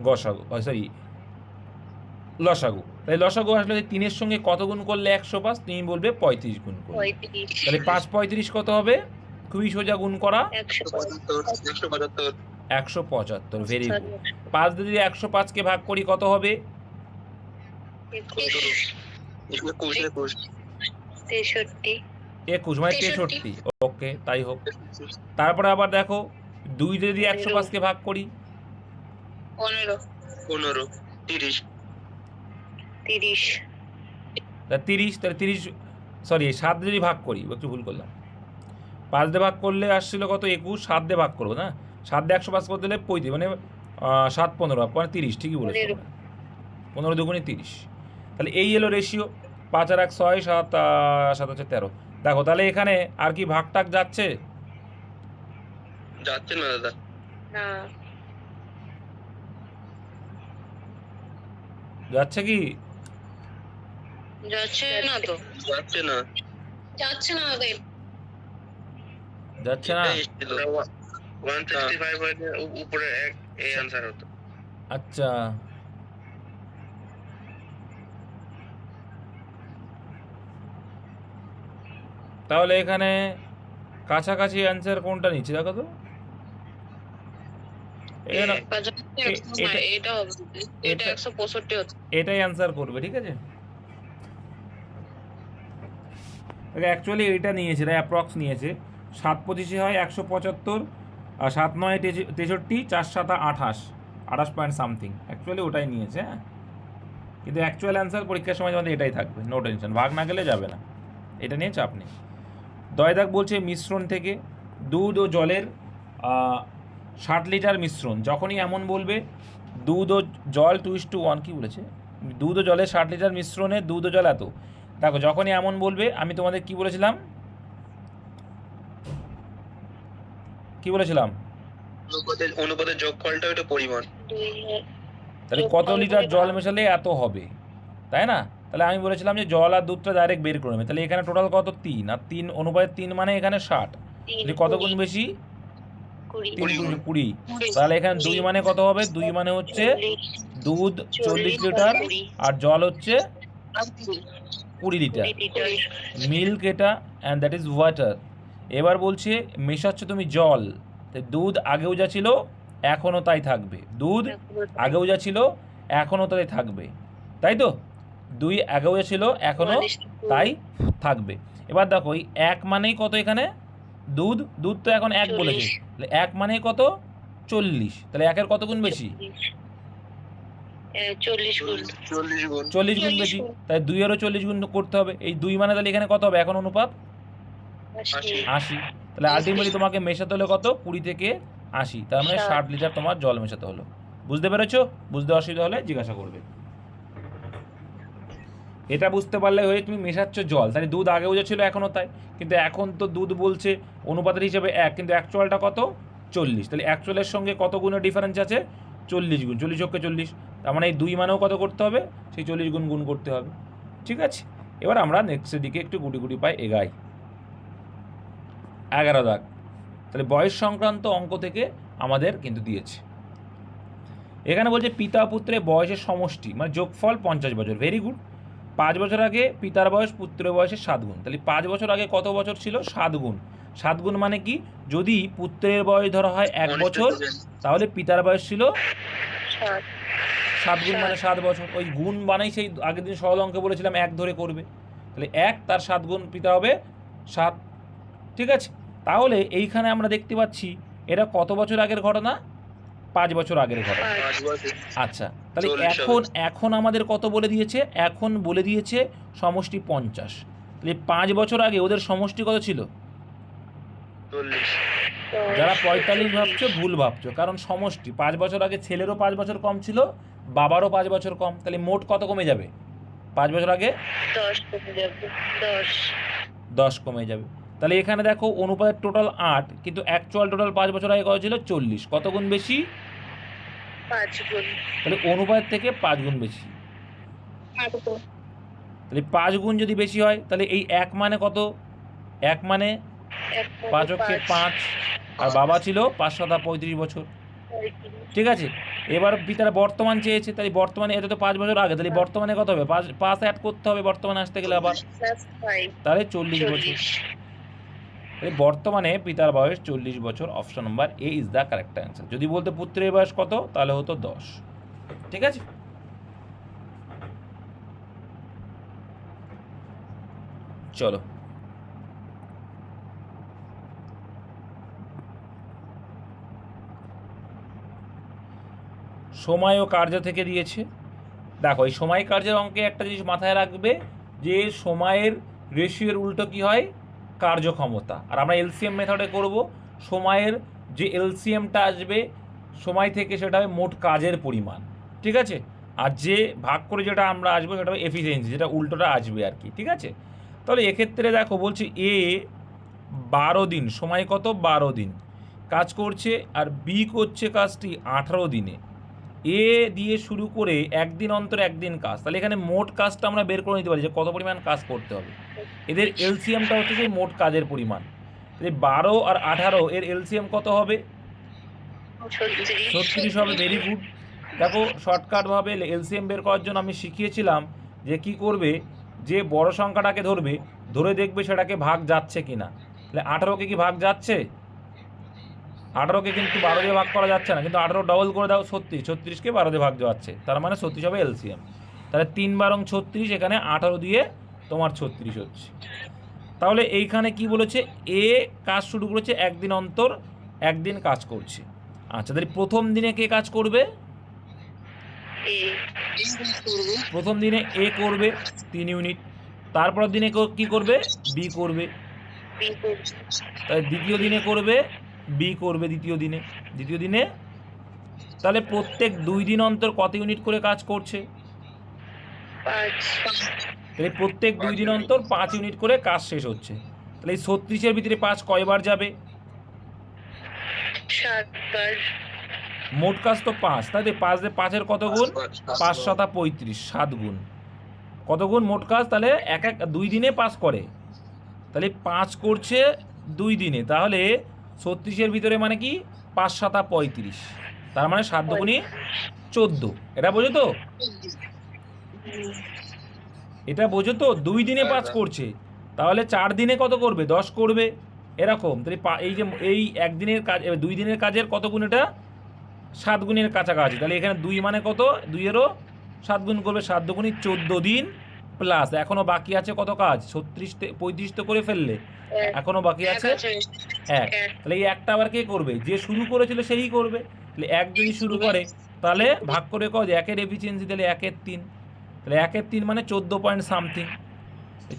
গসাগু, সরি লসাগু। তাই লসাগু আসলে 3-এর সঙ্গে কত গুণ করলে 105? তুমি বলবে 35 গুণ করলে। তাহলে 5 35 কত হবে? খুবই সোজা গুণ করা, 175। Very good. 5 দিয়ে যদি 105কে ভাগ করি কত হবে? 21 মানে 63। ওকে, তাই হোক। তারপরে আবার দেখো 2 দিয়ে যদি 105কে ভাগ করি 15 30। তা 30, তাহলে 30, সরি 7 দিয়ে যদি ভাগ করি, একটু ভুল করলাম। 5 দিয়ে ভাগ করলে আসছিল কত? 21। 7 দিয়ে ভাগ করবো না, 7 দিয়ে 105 করতে দিলে 35, মানে 7 15 মানে 30। ঠিকই বলেছো, 15 দুগুণে 30। তাহলে এই এলো রেশিও। 5 আর 1 6, 7 7 হচ্ছে 13। দেখো তাহলে এখানে আর কি ভাগ টাগ যাচ্ছে? যাচ্ছে না দাদা, যাচ্ছে কি? যাচ্ছে না তো, যাচ্ছে না, যাচ্ছে না ওদের। যাচ্ছে না। 165 এর উপরে এই आंसर হতো। আচ্ছা, তাহলে এখানে কাছাকাছি অ্যান্সার কোনটা নিচ্ছে দেখো তো। এখানে এটা হবে, এটা 165 হচ্ছে। এটাই অ্যান্সার করবে, ঠিক আছে। অ্যাকচুয়ালি এটা নিয়েছে, এটা অ্যাপ্রক্স নিয়েছে। 7 25 হয় 175, আর 7 9 63, 4 7 28 পয়েন্ট সামথিং। অ্যাকচুয়ালি ওটাই নিয়েছে, হ্যাঁ। কিন্তু অ্যাকচুয়াল অ্যান্সার পরীক্ষার সময় আমাদের এটাই থাকবে, নো টেনশন। ভাগ না গেলে যাবে না, এটা নিয়ে চাপ নেই। 2 দাগ বলছে মিশ্রণ থেকে দুধ ও জলের 60 লিটার মিশ্রণ। যখনই এমন বলবে দুধ ও জল 2:1 কি বলেছে, দুধ ও জলে 60 লিটার মিশ্রণে দুধ ও জল এত। দেখো যখনই এমন বলবে আমি তোমাদের কি বলেছিলাম, কি বলেছিলাম, অনুপাতের যোগফলটা ওটা পরিমাণ। তাহলে কত লিটার জল মেশালে এত হবে, তাই না? তাহলে আমি বলেছিলাম যে জল আর দুধটা ডাইরেক্ট বের করে নেবে। তাহলে এখানে টোটাল কত 3, আর 3 অনুপাতের 3 মানে এখানে 60, তাহলে কত গুণ বেশি, 3 গুণ 20। তাহলে এখানে 2 মানে কত হবে, 2 মানে হচ্ছে দুধ 40 লিটার আর জল হচ্ছে 20 লিটার, মিল্ক এটা, অ্যান্ড দ্যাট ইজ ওয়াটার। এবার বলছে মেশাচ্ছ তুমি জল, তাই দুধ আগেও যা ছিল এখনও তাই থাকবে, দুধ আগেও যা ছিল এখনও তাই থাকবে, তাই তো? 2 আগেও যা ছিল এখনও তাই থাকবে। এবার দেখো এই 1 মানেই কত, এখানে দুধ, দুধ তো এখন 1 বলেছে, তাহলে 1 মানেই কত 40, তাহলে 1-এর কত গুণ বেশি, 40 গুণ বেশি, তাই 2-এরও 40 গুণ করতে হবে। এই 2 মানে তাহলে এখানে কত হবে এখন অনুপাত 80, তাহলে আলটিমেটলি তোমাকে মেশাতে হলো কত 20 থেকে 80, তার মানে 60 লিটার তোমার জল মেশাতে হলো। বুঝতে পেরেছো? বুঝতে অসুবিধা হলে জিজ্ঞাসা করবে। এটা বুঝতে পারলে হয়ে তুমি মেশাচ্ছ জল, তাহলে দুধ আগেও যা ছিল এখনও তাই, কিন্তু এখন তো দুধ বলছে অনুপাতের হিসেবে 1, কিন্তু অ্যাকচুয়ালটা কত 40, তাহলে অ্যাকচুয়ালের সঙ্গে কত গুণের ডিফারেন্স আছে 40 গুণ, 40 × 40, তার মানে এই 2 মানেও কত করতে হবে, সেই 40 গুণ গুণ করতে হবে। ঠিক আছে, এবার আমরা নেক্সটের দিকে একটু গুটি গুটি পাই এগাই। 11 দাগ, তাহলে বয়স সংক্রান্ত অঙ্ক থেকে আমাদের কিন্তু দিয়েছে। এখানে বলছে পিতা পুত্রের বয়সের সমষ্টি মানে যোগফল 50 বছর। Very good. 5 বছর আগে পিতার বয়স পুত্রের বয়সের 7 গুণ, তাহলে 5 বছর আগে কত বছর ছিল 7 গুণ। 7 গুণ মানে কি, যদি পুত্রের বয়স ধরা হয় 1 বছর, তাহলে পিতার বয়স ছিল 7 গুণ মানে 7 বছর। ওই গুণ বানাই সেই আগের দিন সরল অঙ্কে বলেছিলাম 1 ধরে করবে, তাহলে 1 তার 7 গুণ পিতা হবে 7। ঠিক আছে, তাহলে এইখানে আমরা দেখতে পাচ্ছি এটা কত বছর আগের ঘটনা, 5 বছর আগের ঘটনা। আচ্ছা, তাহলে এখন আমাদের কত বলে দিয়েছে, এখন বলে দিয়েছে সমষ্টি 50, তাহলে 5 বছর আগে ওদের সমষ্টি কত ছিল, 40। যারা 45 ভাবছো ভুল ভাবছো, কারণ সমষ্টি 5 বছর আগে ছেলেরও 5 বছর কম ছিল, বাবারও 5 বছর কম, তাহলে মোট কত কমে যাবে 5 বছর আগে 10 কমে যাবে। তাহলে এখানে দেখো অনুপাতের টোটাল 8, কিন্তু অ্যাকচুয়াল টোটাল 5 বছর আগে কত ছিল 40, কত গুণ বেশি 5 গুণ, তাহলে অনুপাত থেকে 5 গুণ বেশি। তাহলে 5 গুণ যদি বেশি হয় তাহলে এই 1 মানে কত, 1 মানে 5 অক্ষে 5, আর বাবা ছিল 5 7 35 বছর। ঠিক আছে, এবার পিতারা বর্তমান চেয়েছে, তাহলে বর্তমানে এটা তো 5 বছর আগে, তাহলে বর্তমানে কত হবে 5 অ্যাড করতে হবে বর্তমানে আসতে গেলে আবার, তাহলে 40 বছর। তাহলে বর্তমানে পিতার বয়স 40 বছর। Option number A is the correct answer. যদি বলতে পুত্রের বয়স কত, তাহলে হতো 10। ঠিক আছে, চলো সময় ও কার্য থেকে দিয়েছে। দেখো এই সময় কার্যের অঙ্কে একটা জিনিস মাথায় রাখবে, যে সময়ের রেশিওর উল্টো কি হয়, কার্যক্ষমতা। আর আমরা এলসিএম মেথডে করব, সময়ের যে এলসিএমটা আসবে সময় থেকে সেটা হবে মোট কাজের পরিমাণ। ঠিক আছে, আর যে ভাগ করে যেটা আমরা আসবো সেটা হবে এফিসিয়েন্সি, যেটা উল্টোটা আসবে আর কি। ঠিক আছে, তাহলে এক্ষেত্রে দেখো বলছি এ 12 দিন, সময় কত 12 দিন কাজ করছে, আর বি করছে কাজটি 18 দিনে। এ দিয়ে শুরু করে একদিন অন্তর একদিন কাজ, তাহলে এখানে মোট কাজটা আমরা বের করে নিতে পারি যে কত পরিমাণ কাজ করতে হবে। এদের এলসিএমটা হচ্ছে সেই মোট কাজের পরিমাণ। তাহলে 12 আর 18 এর এলসিএম কত হবে 36 হবে। Very good. দেখো শর্টকাটভাবে এলসিএম বের করার জন্য আমি শিখিয়েছিলাম যে কি করবে, যে বড় সংখ্যাটাকে ধরবে, ধরে দেখবে সেটাকে ভাগ যাচ্ছে কি না। তাহলে 18কে কি ভাগ যাচ্ছে, 18কে কিন্তু 12 দিয়ে ভাগ করা যাচ্ছে না, কিন্তু 18 ডবল করে দাও 36, 36কে 12 দিয়ে ভাগ যাচ্ছে, তার মানে 36 হবে এলসিএম। তাহলে 3 12 36, এখানে 18 দিয়ে তোমার 36 হচ্ছে। তাহলে এইখানে কি বলেছে, এ কাজ শুরু করেছে একদিন অন্তর একদিন কাজ করছে। আচ্ছা, তাহলে প্রথম দিনে কে কাজ করবে, প্রথম দিনে এ করবে 3 ইউনিট, তারপর দিনে কি করবে, বি করবে, তাই দ্বিতীয় দিনে করবে বি করবে, দ্বিতীয় দিনে তাহলে প্রত্যেক 2 দিন অন্তর কত ইউনিট করে কাজ করছে? 5 তাহলে প্রত্যেক 2 দিন অন্তর 5 ইউনিট করে কাজ শেষ হচ্ছে। তাহলে এই 36-এর ভিতরে 5 কয়বার যাবে? 7 বার। মোট কাজ তো 5, তাই তো 5 দিয়ে 5-এর কত গুণ? 5 7 35, 7 গুণ। কত গুণ মোট কাজ? তাহলে 2 দিনে 5 করে, তাহলে 5 করছে 2 দিনে, তাহলে 36-এর ভিতরে মানে কি 5 7 35, তার মানে 7 দুগুণে 14। এটা বোঝো তো? এটা বোঝো তো? 2 দিনে 5 করছে, তাহলে 4 দিনে কত করবে? 10 করবে, এরকম। তাহলে এই যে এই একদিনের কাজ 2 দিনের কাজের কত গুণ? এটা 7 গুণের কাছাকাছি। তাহলে এখানে 2 মানে কত? 2-এরও 7 গুণ করবে, 7 দুগুণে 14 দিন প্লাস এখনও বাকি আছে কত কাজ? 35 তো করে ফেললে, এখনও বাকি আছে 1। তাহলে এই একটা আবার কে করবে? যে শুরু করেছিল সেই করবে। তাহলে 1 যদি শুরু করে তাহলে ভাগ করে কত? 1-এর এফিসিয়েন্সি তাহলে 1-এর 3, তাহলে 1-এর 3 মানে 14 point something.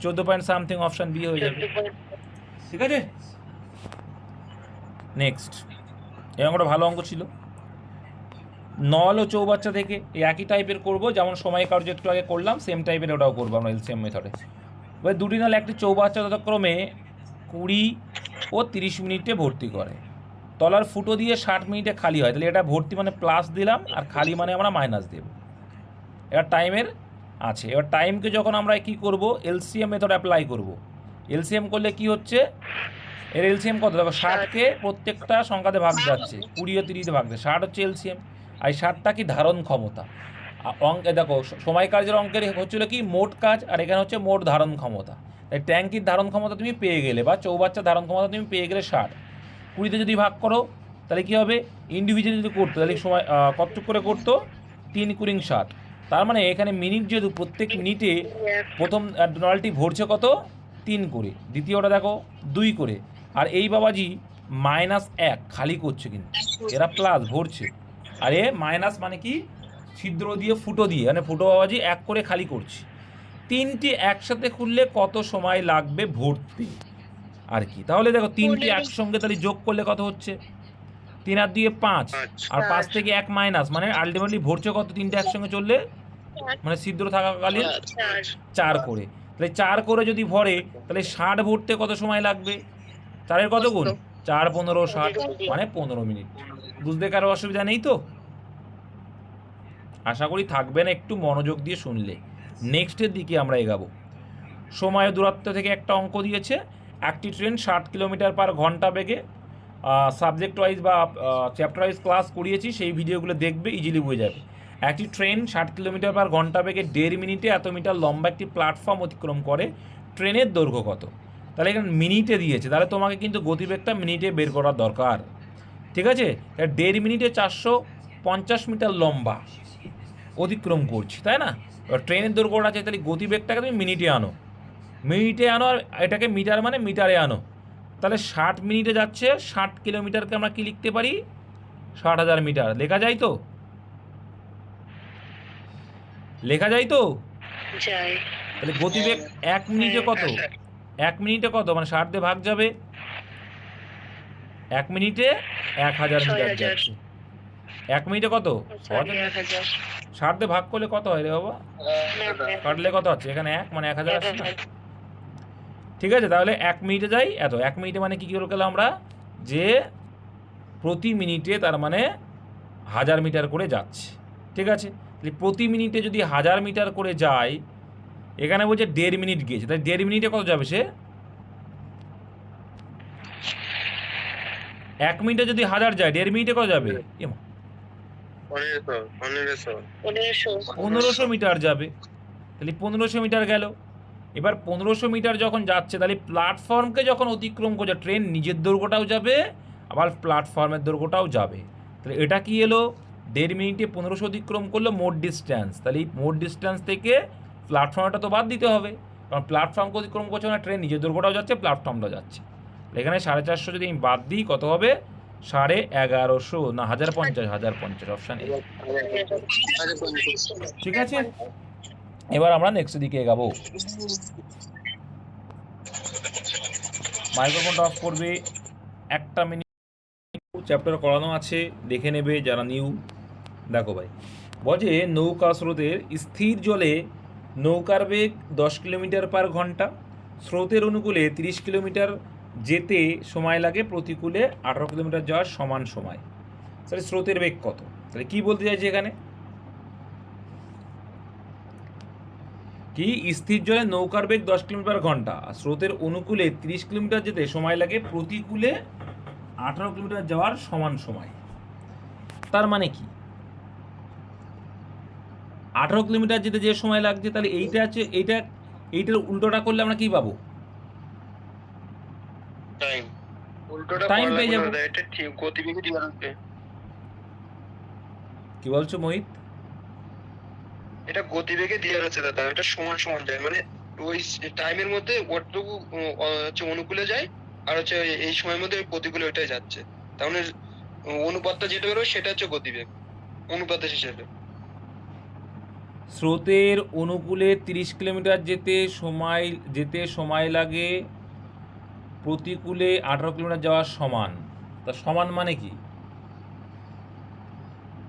14 point something option B হয়ে যাবে। ঠিক আছে, নেক্সট। এই অঙ্কটা ভালো অঙ্ক ছিল। নল ও চৌবাচ্চা থেকে এই একই টাইপের করব, যেমন সময় কার্য একটু আগে করলাম, সেম টাইপের ওটাও করবো আমরা সেম মেথডে। এবার 2টি নল একটি চৌবাচ্চা যথাক্রমে 20 ও 30 মিনিটে ভর্তি করে। তলার ফুটো দিয়ে 60 মিনিটে খালি হয়। তাহলে এটা ভর্তি মানে প্লাস দিলাম, আর খালি মানে আমরা মাইনাস দেব। এবার টাইমের আছে। এবার টাইমকে যখন আমরা কি করব? এলসিএম মেথড অ্যাপ্লাই করব। এলসিএম করলে কি হচ্ছে? এর এলসিএম কত? দেখো 60কে প্রত্যেকটা সংখ্যাতে ভাগ যাচ্ছে, 20 ও 30 ভাগ যাচ্ছে, 60 হচ্ছে এলসিএম। আর 60টা কি ধারণ ক্ষমতা। অঙ্কে দেখো সময় কার্যের অঙ্কের হচ্ছিল কি মোট কাজ, আর এখানে হচ্ছে মোট ধারণ ক্ষমতা। তাই ট্যাঙ্কির ধারণ ক্ষমতা তুমি পেয়ে গেলে, বা চৌবাচ্চার ধারণ ক্ষমতা তুমি পেয়ে গেলে 60। 20তে যদি ভাগ করো তাহলে কী হবে? ইন্ডিভিজুয়ালি যদি করতো তাহলে সময় কতটুকু করে করতো? 3 × 60। তার মানে এখানে মিনিট যেহেতু, প্রত্যেক মিনিটে প্রথম নলটি ভরছে কত? 3 করে, দ্বিতীয়টা দেখো 2 করে, আর এই বাবাজি -1 খালি করছে, কিন্তু এরা প্লাস ভরছে। আর এ মাইনাস মানে কি? ছিদ্র দিয়ে ফুটো দিয়ে, মানে ফুটো বাবাজি 1 করে খালি করছে। 3টি একসাথে খুললে কত সময় লাগবে ভরতে আর কি? তাহলে দেখো 3টি একসঙ্গে তাহলে যোগ করলে কত হচ্ছে? 3 আর 2 5, আর 5 থেকে 1 মাইনাস, মানে আলটিমেটলি ভরছে কত? 3টে একসঙ্গে চললে, মানে ছিদ্র থাকাকালীন 4 করে। তাহলে 4 করে যদি ভরে তাহলে 60 ভরতে কত সময় লাগবে? 4-এর কত গুণ? 4 15 60, মানে 15 মিনিট। বুঝতে কারো অসুবিধা নেই তো? আশা করি থাকবে না, একটু মনোযোগ দিয়ে শুনলে। নেক্সটের দিকে আমরা এগাবো। সময় দূরত্ব থেকে একটা অঙ্ক দিয়েছে। একটি ট্রেন 60 কিলোমিটার পার ঘন্টা বেগে, সাবজেক্ট ওয়াইজ বা চ্যাপ্টার ওয়াইজ ক্লাস করিয়েছি, সেই ভিডিওগুলো দেখবে, ইজিলি বুঝে যাবে। একটি ট্রেন 60 কিলোমিটার পার ঘন্টা বেগে 1.5 মিনিটে এত মিটার লম্বা একটি প্ল্যাটফর্ম অতিক্রম করে। ট্রেনের দৈর্ঘ্য কত? তাহলে এখানে মিনিটে দিয়েছে, তাহলে তোমাকে কিন্তু গতিবেগটা মিনিটে বের করার দরকার। ঠিক আছে, 1.5 মিনিটে 450 মিটার লম্বা অতিক্রম করছি, তাই না? এবার ট্রেনের দৈর্ঘ্যটা আছে, তাহলে গতিবেগটাকে তুমি মিনিটে আনো, আর এটাকে মিটার মানে মিটারে আনো। তাহলে 60 মিনিটে যাচ্ছে, 60 কিলোমিটারকে আমরা কি লিখতে পারি? 60,000 মিটার। লেখা যায় তো? লেখা যায় তো? তাহলে গতিবেগ 1 মিনিটে কত? 1 মিনিটে কত? মানে 60 দিয়ে ভাগ যাবে, 1 মিনিটে 1000 মিটার যাচ্ছে। 1 মিনিটে কত? 60 দিয়ে ভাগ করলে কত হয় রে বাবা? কাটলে কত হচ্ছে? এখানে 1 মানে 1000 আসছে না? ঠিক আছে, তাহলে 1 মিনিটে যাই এত। 1 মিনিটে মানে কী করে গেলাম আমরা? যে প্রতি মিনিটে তার মানে 1000 মিটার করে যাচ্ছে। ঠিক আছে, তাহলে প্রতি মিনিটে যদি 1000 মিটার করে যায়, এখানে বলছে 1.5 মিনিট গিয়েছে, তাই 1.5 মিনিটে কত যাবে সে? 1 মিনিটে যদি 1000 যায়, 1.5 মিনিটে কত যাবে? 1500 মিটার যাবে। তাহলে 1500 মিটার গেল। এবার 1500 মিটার যখন যাচ্ছে, তাহলে প্ল্যাটফর্মকে যখন অতিক্রম করছে, ট্রেন নিজের দৈর্ঘ্যটাও যাবে, আবার প্ল্যাটফর্মের দৈর্ঘ্যটাও যাবে। তাহলে এটা কি এলো? 1.5 মিনিটে 1500 অতিক্রম করলো মোট ডিস্ট্যান্স। তাহলে এই মোট ডিস্ট্যান্স থেকে প্ল্যাটফর্মটা তো বাদ দিতে হবে, কারণ প্ল্যাটফর্মকে অতিক্রম করছে না, ট্রেন নিজের দৈর্ঘ্যটাও যাচ্ছে, প্ল্যাটফর্মটাও যাচ্ছে। এখানে 450 যদি আমি বাদ দিই কত হবে? 1150 না 1050? 1050 অপশান এ। ঠিক আছে, এবার আমরা নেক্সট দিকে এগাবো। মাইক্রোফোনটা অফ করবে, 1 মিনিট চ্যাপ্টার করানো আছে, দেখে নেবে যারা নিউ। দেখো ভাই, বলছে নৌকা স্রোতের স্থির জলে নৌকার বেগ 10 কিলোমিটার পার ঘন্টা, স্রোতের অনুকূলে 30 কিলোমিটার যেতে সময় লাগে, প্রতিকূলে 18 কিলোমিটার যাওয়ার সমান সময়। তাহলে স্রোতের বেগ কত? তাহলে কি বলতে চাইছে এখানে? কি স্থির জলে নৌকার বেগ 10 কিলোমিটার ঘন্টা আর স্রোতের অনুকূলে 30 কিলোমিটার যেতে সময় লাগে, প্রতিকূলে 18 কিলোমিটার যাওয়ার সমান সময়। তার মানে কি? 18 কিলোমিটার যেতে যে সময় লাগছে, তাহলে এইটা আছে, এইটার উল্টোটা করলে আমরা কি পাবো? টাইম। উল্টোটা Time করা পেয়ে লাগবে না যাবো। দাদা, এটা ঠিক গতিবেগে দিয়ে আসবে। কি বলছো মোহিত? এটা গতিবেগে দিয়ে আছে দাদা, এটা সমান সমান যায়, মানে ওই টাইমের মধ্যে ওটুকু হচ্ছে অনুকূলে যায়, আর হচ্ছে এই সময়ের মধ্যে ওই প্রতিকূলে ওইটাই যাচ্ছে। তার মানে অনুপাতটা যেটা বেরোয় সেটা হচ্ছে গতিবেগ অনুপাতের হিসেবে। স্রোতের অনুকূলে 30 কিলোমিটার যেতে সময় লাগে, প্রতিকূলে 18 কিলোমিটার যাওয়ার সমান। তা সমান মানে কি?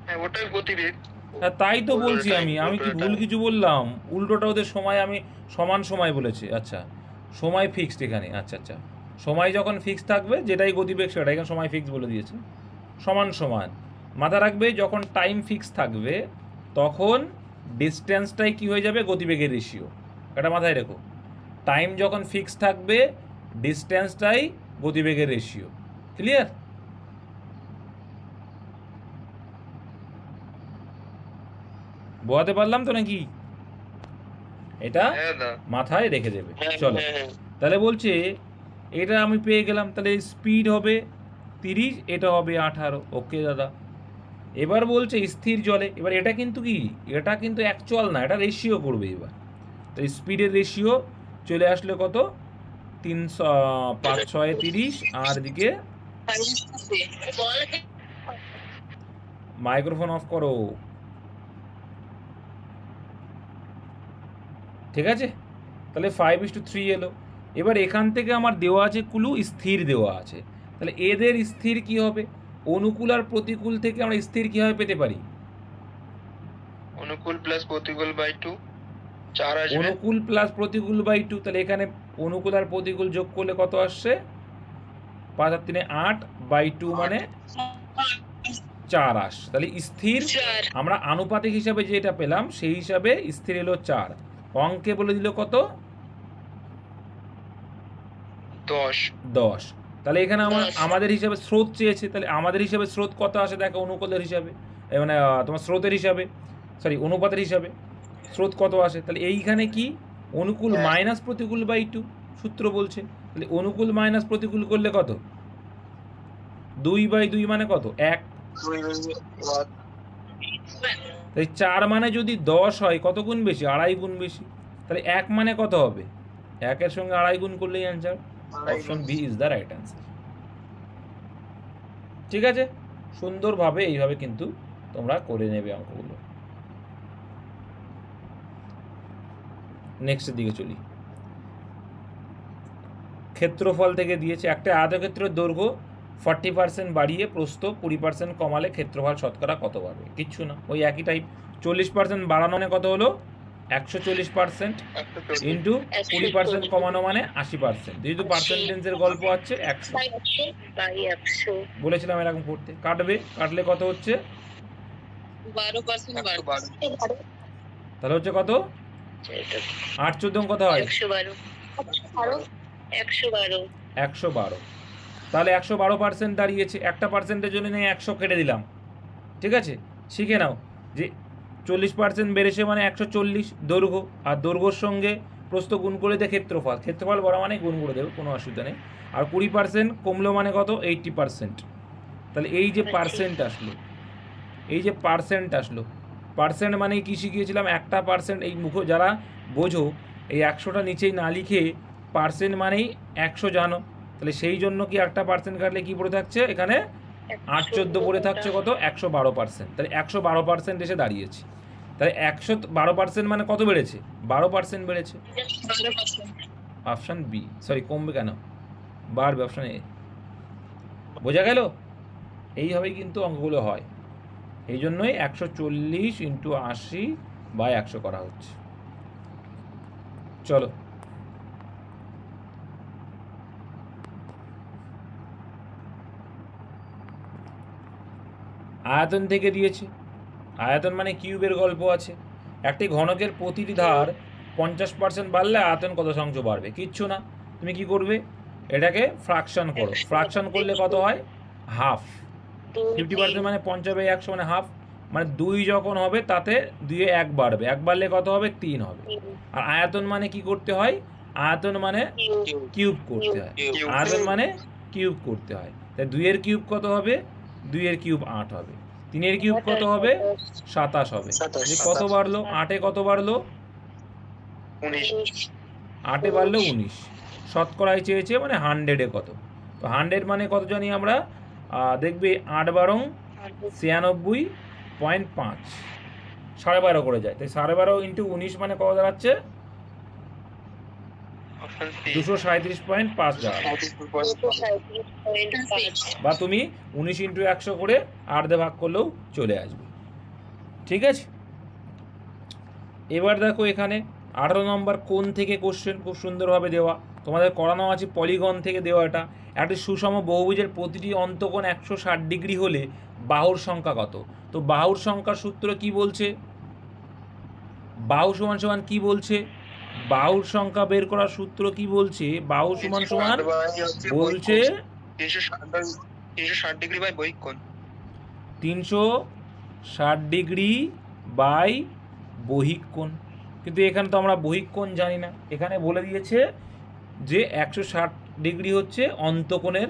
হ্যাঁ, ওটাই গতিবেগ। হ্যাঁ, তাই তো বলছি Time, আমি কি উল্টোটা ভুল time। কিছু বললাম? উল্টোটা ওদের সময়, আমি সমান সময় বলেছি। আচ্ছা, সময় ফিক্সড এখানে। আচ্ছা আচ্ছা, সময় যখন ফিক্স থাকবে, যেটাই গতিবেগ সেটা, এখানে সময় ফিক্স বলে দিয়েছে। সমান সমান মাথা রাখবে, যখন টাইম ফিক্স থাকবে তখন ডিস্টেন্সটাই কি হয়ে যাবে? গতিবেগের রেশিও। এটা মাথায় রেখো, টাইম যখন ফিক্স থাকবে ডিস্টেন্সটাই গতিবেগের রেশিও। ক্লিয়ার? বোঝাতে পারলাম তো নাকি? এটা হ্যাঁ দাদা। মাথায় রেখে দেবে। হ্যাঁ চলো, হ্যাঁ হ্যাঁ। তাহলে বলছে এটা আমি পেয়ে গেলাম, তাহলে স্পিড হবে 30, এটা হবে 18। ওকে দাদা। এবার বলছে স্থির জলে, এবার এটা কিন্তু কি, এটা কিন্তু অ্যাকচুয়াল না, এটা রেশিও করবে এবার। তো স্পিডের রেশিও চলে আসলে কত? 300, 5 6 30, আর এদিকে মাইক্রোফোন অফ করো। ঠিক আছে, তাহলে 5:3 এলো। এবার এখান থেকে আমার দেওয়া আছে কুলু, স্থির দেওয়া আছে। তাহলে এদের স্থির কি হবে? অনুকূল আর প্রতিকূল থেকে আমরা স্থির কিভাবে পেতে পারি? অনুকূল প্লাস প্রতিকূল বাই 2, 4 আসবে। অনুকূল প্লাস প্রতিকূল বাই 2। তাহলে এখানে অনুকূল আর প্রতিকূল যোগ করলে কত আসছে? 5 আর 3 8 বাই 2 মানে 4 আসছে। তাহলে স্থির আমরা আনুপাতিক হিসাবে যেটা পেলাম সেই হিসাবে স্থির এলো 4। অঙ্কে বলে দিল কত? 10। তাহলে এখানে আমাদের হিসাবে স্রোত চেয়েছে, তাহলে আমাদের হিসাবে স্রোত কত আসে দেখো, অনুকূলের হিসাবে, মানে তোমার স্রোতের হিসাবে, সরি অনুপাতের হিসাবে স্রোত কত আসে? তাহলে এইখানে কি, অনুকূল মাইনাস প্রতিকূল বাই 2 সূত্র বলছে। তাহলে অনুকূল মাইনাস প্রতিকূল করলে কত? 2/2 মানে কত? 1। তাই 4 মানে যদি 10 হয়, কত গুণ বেশি? 2.5 গুণ বেশি। তাহলে 1 মানে কত হবে? 1 এর সঙ্গে 2.5 গুণ করলেই answer. Option B is the right answer. ঠিক আছে, সুন্দরভাবে এইভাবে কিন্তু তোমরা করে নেবে অঙ্কগুলো। নেক্সটের দিকে চলি। ক্ষেত্রফল থেকে দিয়েছে, একটা আয়তক্ষেত্রের দৈর্ঘ্য 40% বাড়িয়ে প্রস্থ 20% কমালে ক্ষেত্রফল শতকরা কত বাড়বে? কিচ্ছু না, ওই একই টাইপ। 40% বাড়ানো মানে কত হলো? 140% ইন্টু 20% কমানো মানে 80%। যেহেতু পার্সেন্টেজের গল্প আছে, 100 বলেছিলাম এরকম করতে। কাটলে কত হচ্ছে? 12% তাহলে হচ্ছে কত? 8 14 কত হয়? 112। তাহলে 112% দাঁড়িয়েছে। একটা পার্সেন্টের জন্য নিয়ে 100 কেটে দিলাম। ঠিক আছে, শিখে নাও যে 40% বেড়েছে মানে 140 দৈর্ঘ্য, আর দৈর্ঘ্যর সঙ্গে প্রস্থ গুণ করে দিয়ে ক্ষেত্রফল বড় মানে গুণ করে দেবে, কোনো অসুবিধা নেই। আর 20% কমলো মানে কত? 80%। তাহলে এই যে পার্সেন্ট আসলো, পার্সেন্ট মানে কি শিখিয়েছিলাম? একটা পার্সেন্ট, এই যারা বোঝো এই 100টা নিচেই না লিখে পার্সেন্ট মানেই 100 জানো, তাহলে সেই জন্য কি একটা পার্সেন্ট কাটলে কি পড়ে থাকছে এখানে? 8 14 পড়ে থাকছে কত? 112%। তাহলে 112% এসে দাঁড়িয়েছে। তাহলে 112% মানে কত বেড়েছে? 12% বেড়েছে। অপশান বি, সরি কমবে কেন, বাড়বে অপশান এ। বোঝা গেল? এইভাবেই কিন্তু অঙ্কগুলো হয়। এই জন্যই 140 ইন্টু 80 বাই 100 করা হচ্ছে। চলো আয়তন থেকে দিয়েছে, আয়তন মানে কিউবের গল্প আছে। একটি ঘনকের প্রতিটি ধার 50% বাড়লে আয়তন কত শতাংশ বাড়বে? কিচ্ছু না, তুমি কি করবে, এটাকে ফ্র্যাকশন করো। ফ্র্যাকশন করলে কত হয়? হাফ। 50% মানে 50/100 মানে হাফ, মানে 2 যখন হবে তাতে 2 1 বাড়বে, 1 বাড়লে কত হবে? 3 হবে। আর আয়তন মানে কি করতে হয়? আয়তন মানে কিউব করতে হয়, আয়তন মানে কিউব করতে হয়। তাই 2 এর কিউব কত হবে? 2 এর কিউব 8 হবে। 3 এর কিউব কত হবে? 27 হবে। যে কত বাড়লো? 8 এ কত বাড়লো? 19। 8 এ বাড়লো 19। শতকরায় চেয়েছে মানে 100 এ কত? তো 100 মানে কত জানি আমরা? দেখবে 8 বারং 96.5, 12.5 করে যায়। তাই 12.5 ইন্টু 19 মানে কত দাঁড়াচ্ছে? অপশন সি 237.5 দাঁড়াবে। 237.5। বা তুমি 19 ইন্টু 100 করে 8 দিয়ে ভাগ করলেও চলে আসবে। ঠিক আছে, এবার দেখো এখানে 18 নম্বর কোণ থেকে কোশ্চেন খুব সুন্দরভাবে দেওয়া, তোমাদের করানো আছে পলিগন থেকে দেওয়া। এটা একটি সুষম বহুভুজের প্রতিটি অন্তকোণ 160 ডিগ্রি হলে বাহুর সংখ্যা কত? তো বাহুর সংখ্যার সূত্র কি বলছে? বাহু সমান সমান কি বলছে? বাহুর সংখ্যা বের করার সূত্র কি বলছে? বাহু সমান সমান বলছে 360 ডিগ্রি বাই বহিক কোণ। 360 ডিগ্রি বাই বহিক কোণ। কিন্তু এখানে তো আমরা বহিক কোণ জানি না, এখানে বলে দিয়েছে যে 160 ডিগ্রি হচ্ছে অন্তকোণের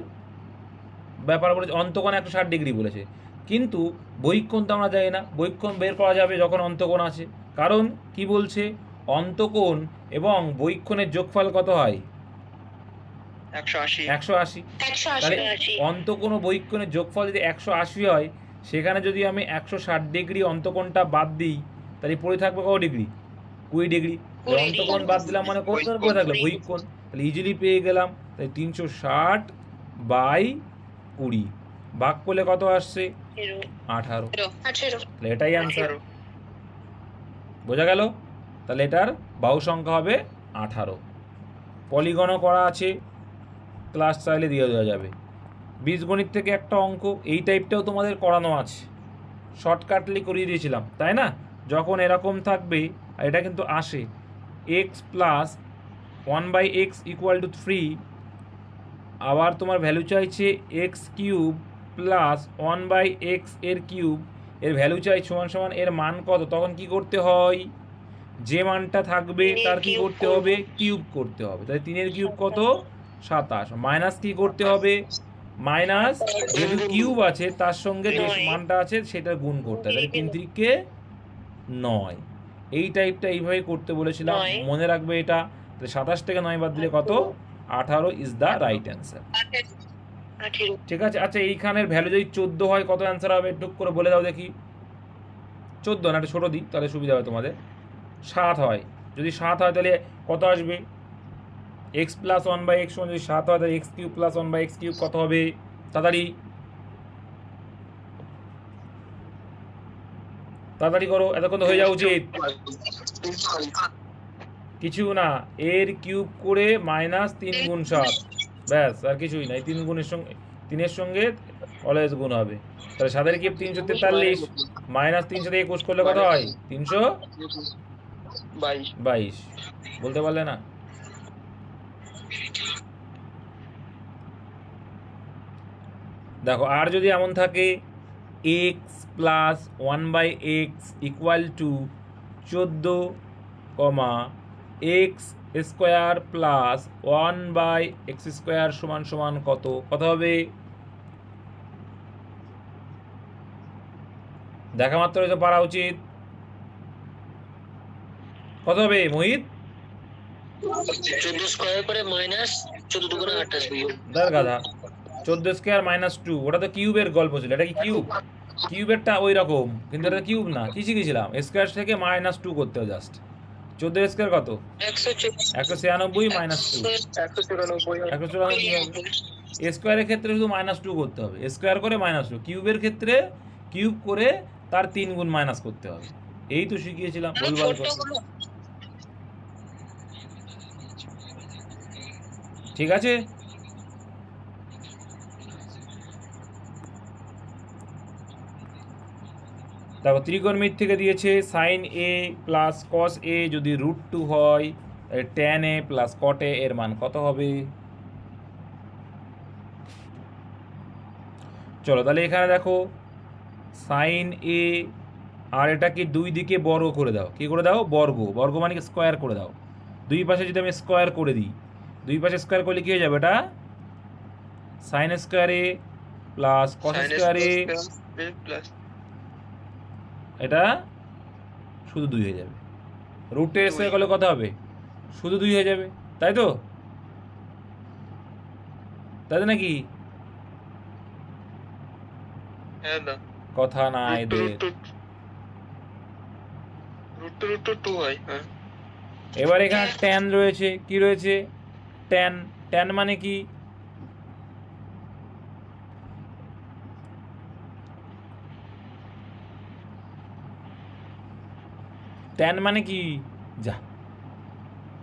ব্যাপার বলেছে, অন্তকোণ 160 ডিগ্রি বলেছে, কিন্তু বহিক কোণ তো আমরা জানি না। বহিক কোণ বের করা যাবে যখন অন্তকোণ আছে, কারণ কি বলছে? অন্তকোণ এবং বহিক কোণের যোগফল কত হয়? 180। 180। তাহলে 180। অন্তকোণ ও বহিক কোণের যোগফল যদি 180 হয়, সেখানে যদি আমি 160 ডিগ্রি অন্তকোণটা বাদ দিই, তাহলে পড়ে থাকবে কত ডিগ্রি? 20 ডিগ্রি। অন্তকোণ বাদ দিলাম মানে কোন কোণ পড়ে থাকলো? বহিক কোণ। তাহলে ইজিলি পেয়ে গেলাম। তাই 360 বাই 20 ভাগ করলে কত আসছে? 18। তাহলে এটাই অ্যান্সার। বোঝা গেল? তাহলে এটার বাহু সংখ্যা হবে 18। পলিগনও করা আছে, ক্লাস চাইলে দিয়ে দেওয়া যাবে। বীজগণিত থেকে একটা অঙ্ক এই টাইপটাও তোমাদের করানো আছে, শর্টকাটলি করিয়ে দিয়েছিলাম, তাই না? যখন এরকম থাকবে, আর এটা কিন্তু আসে x plus 1/x equal to 3, আবার তোমার ভ্যালু চাইছে এক্স কিউব প্লাস 1/x এর কিউব, এর ভ্যালু চাই সমান সমান এর মান কত? তখন কি করতে হয়? যে মানটা থাকবে তার কি করতে হবে? কিউব করতে হবে। তাই 3 এর কিউব কত? 27। মাইনাস কি করতে হবে? মাইনাস যেহেতু কিউব আছে তার সঙ্গে যে মানটা আছে সেটা গুণ করতে হবে। তাহলে 3 3 9। এই টাইপটা এইভাবে করতে বলেছিলাম, মনে রাখবে এটা। তাহলে 27 থেকে 9 বাদ দিলে কত? 18 ইজ দ্য রাইট অ্যান্সার। ঠিক আছে। আচ্ছা, এইখানের ভ্যালু যদি 14 হয় কত অ্যান্সার হবে? টুক করে বলে দাও দেখি। 14 না, একটা ছোটো দিই তাহলে সুবিধা হবে তোমাদের। 7 হয়, যদি 7 হয় তাহলে কত আসবে? এক্স প্লাস 1/x সমান যদি 7 হয় তাহলে x cube plus 1/x cube কত হবে? তাড়াতাড়ি তাড়াতাড়ি করো, এতক্ষণ তো হয়ে যাওয়া উচিত। কিছু না, এর কিউব করে মাইনাস 3 গুণ 7, ব্যাস, আর কিছুই না। এই 3 গুণের সঙ্গে 3-এর সঙ্গে অলওয়েজ গুণ হবে। তাহলে 7-এর কিউব 343 মাইনাস 3 সাথে 21 করলে কত হয়? 322। বলতে পারলে না? দেখো, আর যদি এমন থাকে x plus 1/x equal to 14, x square plus 1/x square সমান সমান কত? কত হবে? দেখা মাত্র তো পারা উচিত। কত হবে মোহিত? 14 স্কয়ার করে মাইনাস 14 দুগুণে 28 বিয়োগ। দাঁড় গাধা, 14 স্কোয়ার মাইনাস 2, ওটা তো কিউবের গল্প ছিল। এটা কি কিউব? কিউবেরটা ওই রকম, কিন্তু এটা কিউব না। কি শিখেছিলাম? স্কোয়ার থেকে -2 করতে হবে জাস্ট। 14 স্কোয়ার কত? 196 মাইনাস 2, 194 হবে। স্কোয়ারের ক্ষেত্রে শুধু -2 করতে হবে, স্কোয়ার করে -2। কিউবের ক্ষেত্রে কিউব করে তার 3 গুণ মাইনাস করতে হবে। এই তো শিখিয়েছিলাম, আমি ভুলভাল ছোট কথা। গুলো ঠিক আছে, দেখো ত্রিকোণমিতি থেকে দিয়েছে সাইন এ প্লাস কস এ যদি √2 হয়, ট্যান এ প্লাস কট এ এর মান কত হবে? চলো তাহলে এখানে দেখো সাইন এ, আর এটাকে দুই দিকে বর্গ করে দাও। কি করে দাও? বর্গ। বর্গ মানে স্কোয়ার করে দাও। দুই পাশে যদি আমি স্কোয়ার করে দিই, দুই পাশে স্কোয়ার করলে কি হয়ে যাবে? এটা সাইন স্কোয়ার এ প্লাস কস সাইন স্কোয়ার এ, প্লাস এটা শুধু 2 হয়ে যাবে। √2 2 স্কোয়ার করলে কত হবে? শুধু 2 হয়ে যাবে, তাই তো? তাই তো নাকি? হ্যাঁ দা কথা না √2 এদের। √2 হয়। হ্যাঁ এবার এখানে ট্যান রয়েছে, কি রয়েছে? ট্যান। ট্যান মানে কি? ট্যান মানে কি? যা,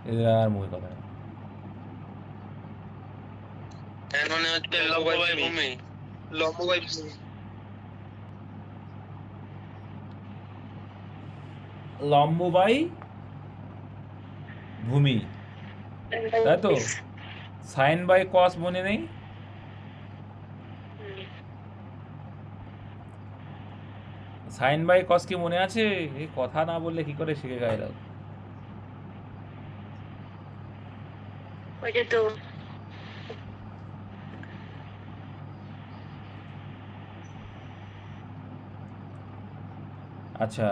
এদের আর মুখে কথা নেই। এর মানে হচ্ছে লম্ব বাই ভূমি। লম্ব বাই ভূমি। লম্ব বাই ভূমি, তাই তো? সাইন বাই কস মনে নেই? সাইন বাই কস কি মনে আছে? এই কথা না বললে কি করে শিখে গায়ে দাও? ওইটা তো আচ্ছা,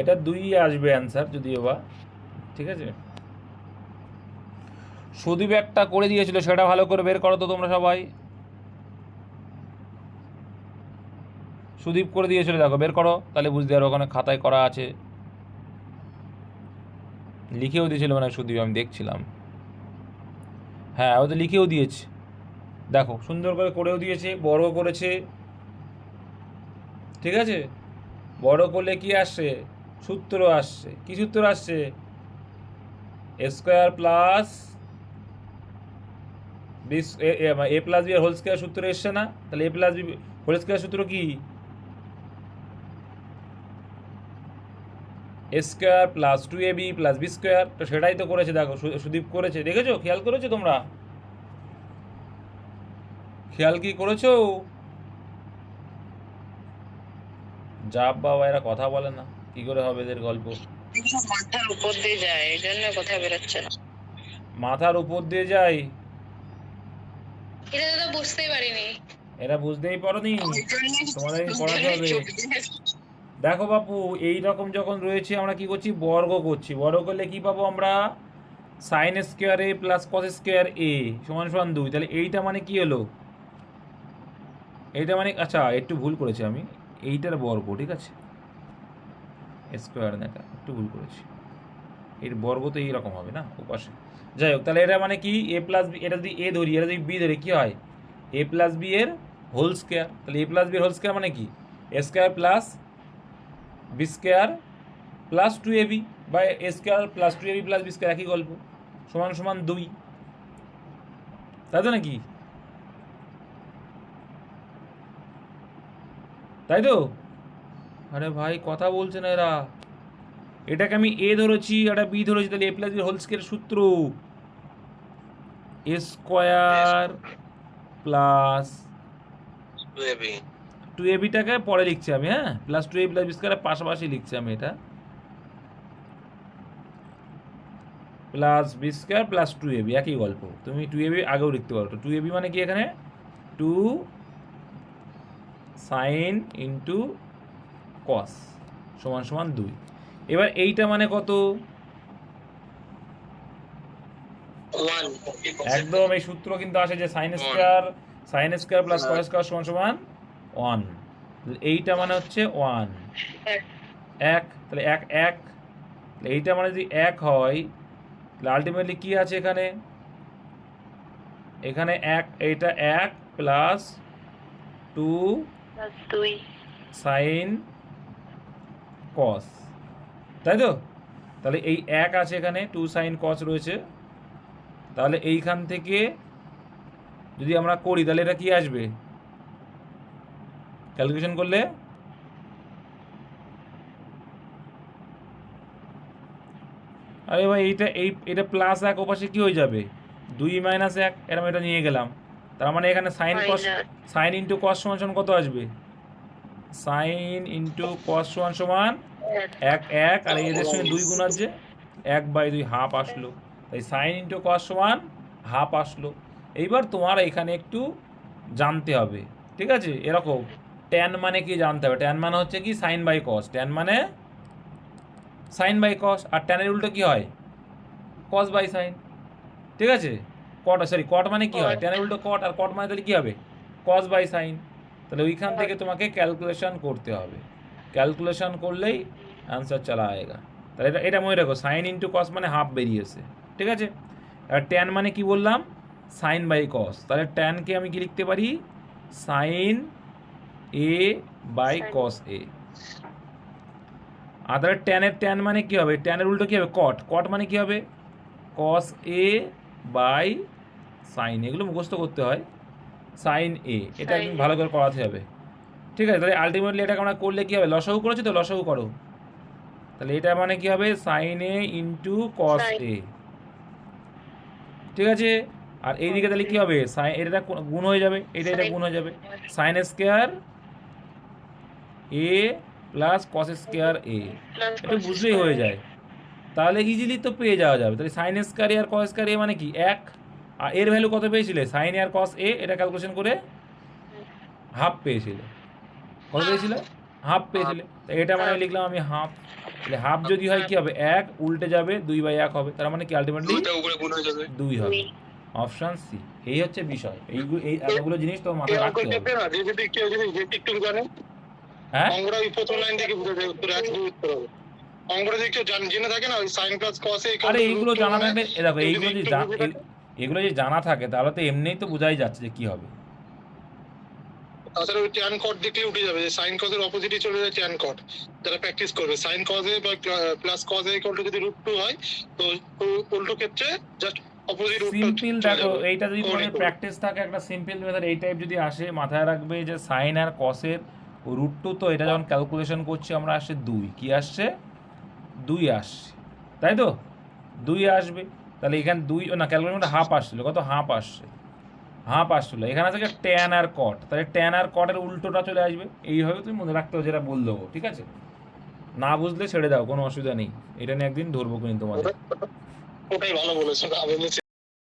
এটা 2 আসবে অ্যান্সার যদিও বা, ঠিক আছে। সুদীপ একটা করে দিয়েছিল, সেটা ভালো করে বের করো তো তোমরা সবাই। সুদীপ করে দিয়েছিল, দেখো বের করো, তাহলে বুঝতে পারো। ওখানে খাতায় করা আছে, লিখেও দিয়েছিল মানে সুদীপ, আমি দেখছিলাম। হ্যাঁ, ও তো লিখেও দিয়েছে, দেখো সুন্দর করে করেও দিয়েছে, বড় করেছে, ঠিক আছে। বড় করলে কি আসছে? সূত্র আসছে। কি সূত্র আসছে? Square plus B, A plus B whole square সূত্র এসছে না? তাহলে A plus B whole square সূত্র কি? A square plus 2ab plus B square. তো সেটাই তো করেছে, দেখো সুদীপ করেছে, দেখেছো? খেয়াল করেছো তোমরা? খেয়াল কি করেছো? যা বাবা, এরা কথা বলে না, কি করে হবে এদের গল্প? মাথার উপর দিয়ে যায়, এই জন্য কথা বেরোচ্ছে না। মাথার উপর দিয়ে যায়? এটা দাদা বুঝতেই পারিনি। এরা বুঝতেই পারোনি? ওই জন্যই- তোমাদের ওই পড়াতে জন্যই হবে। চোখ দিয়ে- দেখো বাপু, এই রকম যখন রয়েছে আমরা কি করছি? বর্গ করছি। বর্গ করলে কি পাবো আমরা? সাইন স্কোয়ার এ প্লাস কস স্কোয়ার এ সমান সমান 2। তাহলে এইটা মানে কি হলো? এইটা মানে, আচ্ছা একটু ভুল করেছি আমি, এইটার বর্গ, ঠিক আছে, স্কোয়ার না, এটা একটু ভুল করেছি। এর বর্গ তো এইরকম হবে না ওপাশে। যাই হোক, তাহলে এটা মানে কি? এ প্লাস বি, এটা যদি এ ধরি, এটা যদি বি ধরি, কি হয়? এ প্লাস বি এর হোল স্কোয়ার। তাহলে এ প্লাস বি এর হোল স্কোয়ার মানে কি? A square plus B square plus 2ab, বা A square plus 2ab plus B square, একই গল্প, সমান সমান 2, তাই তো নাকি? তাই তো? আরে ভাই, কথা বলছে না এরা। এটাকে আমি এ ধরেছি, এটা বি ধরেছি, তাহলে A plus B whole square সূত্র এ স্কোয়ার প্লাস 2ab 2abটাকে পরে লিখছি আমি, হ্যাঁ, প্লাস 2ab প্লাস বি স্কোয়ারের পাশাপাশি লিখছি আমি, এটা plus B square plus 2ab, একই গল্প। তুমি 2ab আগেও লিখতে পারো। তো 2ab মানে কি? এখানে 2 সাইন ইন্টু কস সমান সমান 2। এবার এইটা মানে কত? 1 একদম এই সূত্র কিন্তু আসে যে sine square plus cos square সমান সমান 1। এইটা মানে হচ্ছে 1, 1, তাহলে 1 1, তাহলে এইটা মানে যদি 1 হয়, তাহলে আলটিমেটলি কি আছে এখানে? এখানে এক, এইটা 1 প্লাস 2 2 সাইন কস, তাই তো? তাহলে এই 1 আছে এখানে, 2 সাইন কস রয়েছে। তাহলে এইখান থেকে যদি আমরা করি তাহলে এটা কি আসবে ক্যালকুলেশন করলে? আরে ভাই এটা প্লাস 1 ওপাশে কি হয়ে যাবে? 2 মাইনাস 1, এরকম এটা নিয়ে গেলাম। তার মানে এখানে সাইন কস, সাইন ইন্টু কস সমান সমান কত আসবে? সাইন ইন্টু কস সমান সমান 1 আর এদের সঙ্গে 2 গুণ আছে, 1/2 হাফ আসলো। তাই সাইন ইন্টু কস সমান হাফ আসলো। এইবার তোমার এখানে একটু জানতে হবে, ঠিক আছে? এরকম ট্যান মানে কি জানতে হবে। ট্যান মানে হচ্ছে কি সাইন বাই কস, ট্যান মানে সাইন বাই কস, আর ট্যানের উল্টো কি হয়? কস বাই সাইন, ঠিক আছে? কট মানে কি হয়? ট্যানের উল্টো কট, আর কট মানে তাহলে কি হবে? Cos by sine. তাহলে ওইখান থেকে তোমাকে ক্যালকুলেশন করতে হবে, ক্যালকুলেশন করলেই আনসার চলা আয়েগা। তাহলে এটা মনে রাখো, সাইন ইন্টু কস মানে হাফ বেরিয়েছে, ঠিক আছে? আর ট্যান মানে কি বললাম? Sine by cos. তাহলে ট্যানকে আমি কি লিখতে পারি? সাইন এ বাই কস এ। আর তাহলে ট্যান মানে কি হবে? ট্যানের উল্টো কি হবে? কট, কট মানে কি হবে? কস এ বাই সাইন। এগুলো মুখস্থ করতে হয়। সাইন এ, এটা একদম ভালো করে করাতে হবে, ঠিক আছে? তাহলে আলটিমেটলি এটাকে আমরা করলে কি হবে? লসাগু করেছি তো, লসাগু করো। তাহলে এটা মানে কি হবে? সাইন এ ইন্টু কস এ, ঠিক আছে? আর এইদিকে তাহলে কি হবে? সাইন, এটা গুণ হয়ে যাবে, এটা গুণ হয়ে যাবে। সাইন স্কোয়ার এ প্লাস কস স্কোয়ার এ, এটা বুঝলেই হয়ে যায়। তাহলে ইজিলি তো পেয়ে যাওয়া যাবে। তাহলে সাইন স্কোয়ার এ আর কস স্কোয়ার এ মানে কি? 1। আর এর ভ্যালু কত পেয়েছিলে? সাইন এ আর কস এ, এটা ক্যালকুলেশন করে হাফ পেয়েছিলে। কত পেয়েছিলে? হাফ পেয়েছিলে। তো এটা মানে লিখলাম আমি হাফ। তাহলে হাফ যদি হয় কি হবে? 1 উল্টে যাবে, 2/1 হবে। তার মানে কি আলটিমেটলি 2টা উপরে গুণ হয়ে যাবে। 2 হবে। Option C. এই হচ্ছে বিষয়। এই এতগুলো জিনিস তো মাথায় রাখতে হবে। না যদি কেউ যদি একটু জানে, হ্যাঁ, অঙ্কটা ওই প্রথম লাইন থেকে বুঝে যায়, উত্তর একদম উত্তর হবে। অঙ্কটা যদি কেউ জেনে থাকে না, ওই সাইন প্লাস কস এ আরে এইগুলো জানা থাকলে দেখো, এগুলো যে জানা থাকে তাহলে তো এমনিই তো বোঝাই যাচ্ছে যে কি হবে। তাছাড়া ওই ট্যান কট দেখলে উঠে যাবে যে সাইন কসের অপোজিটই চলে যায় ট্যান কট। যারা প্র্যাকটিস করবে সাইন কস এ বা plus cos A equal to যদি √2 হয়, তো উল্টো ক্ষেত্রে জাস্ট অপোজিট সিম্পল দেখো, এইটা যদি তোমাদের প্র্যাকটিস থাকে, একটা সিম্পল মেথড এই টাইপ যদি আসে, মাথায় রাখবে যে সাইন আর কসের √2, তো এটা যখন ক্যালকুলেশন করছি আমরা আসছে 2, কি আসছে? 2 আসছে, তাই তো? 2 আসবে। তাহলে এখানে 2 না, ক্যালকুলেশনটা হাফ আসছিল। কত? হাফ আসছে, হাফ আসছিল। এখানে আছে ট্যান আর কট, তাহলে ট্যান আর কটের উল্টোটা চলে আসবে। এইভাবে তুমি মনে রাখতে হবে, যেটা বল দেবো, ঠিক আছে? না বুঝলে ছেড়ে দাও, কোনো অসুবিধা নেই। এটা নিয়ে একদিন ধরবো কিন্তু তোমাদের। ওটাই ভালো বলেছো।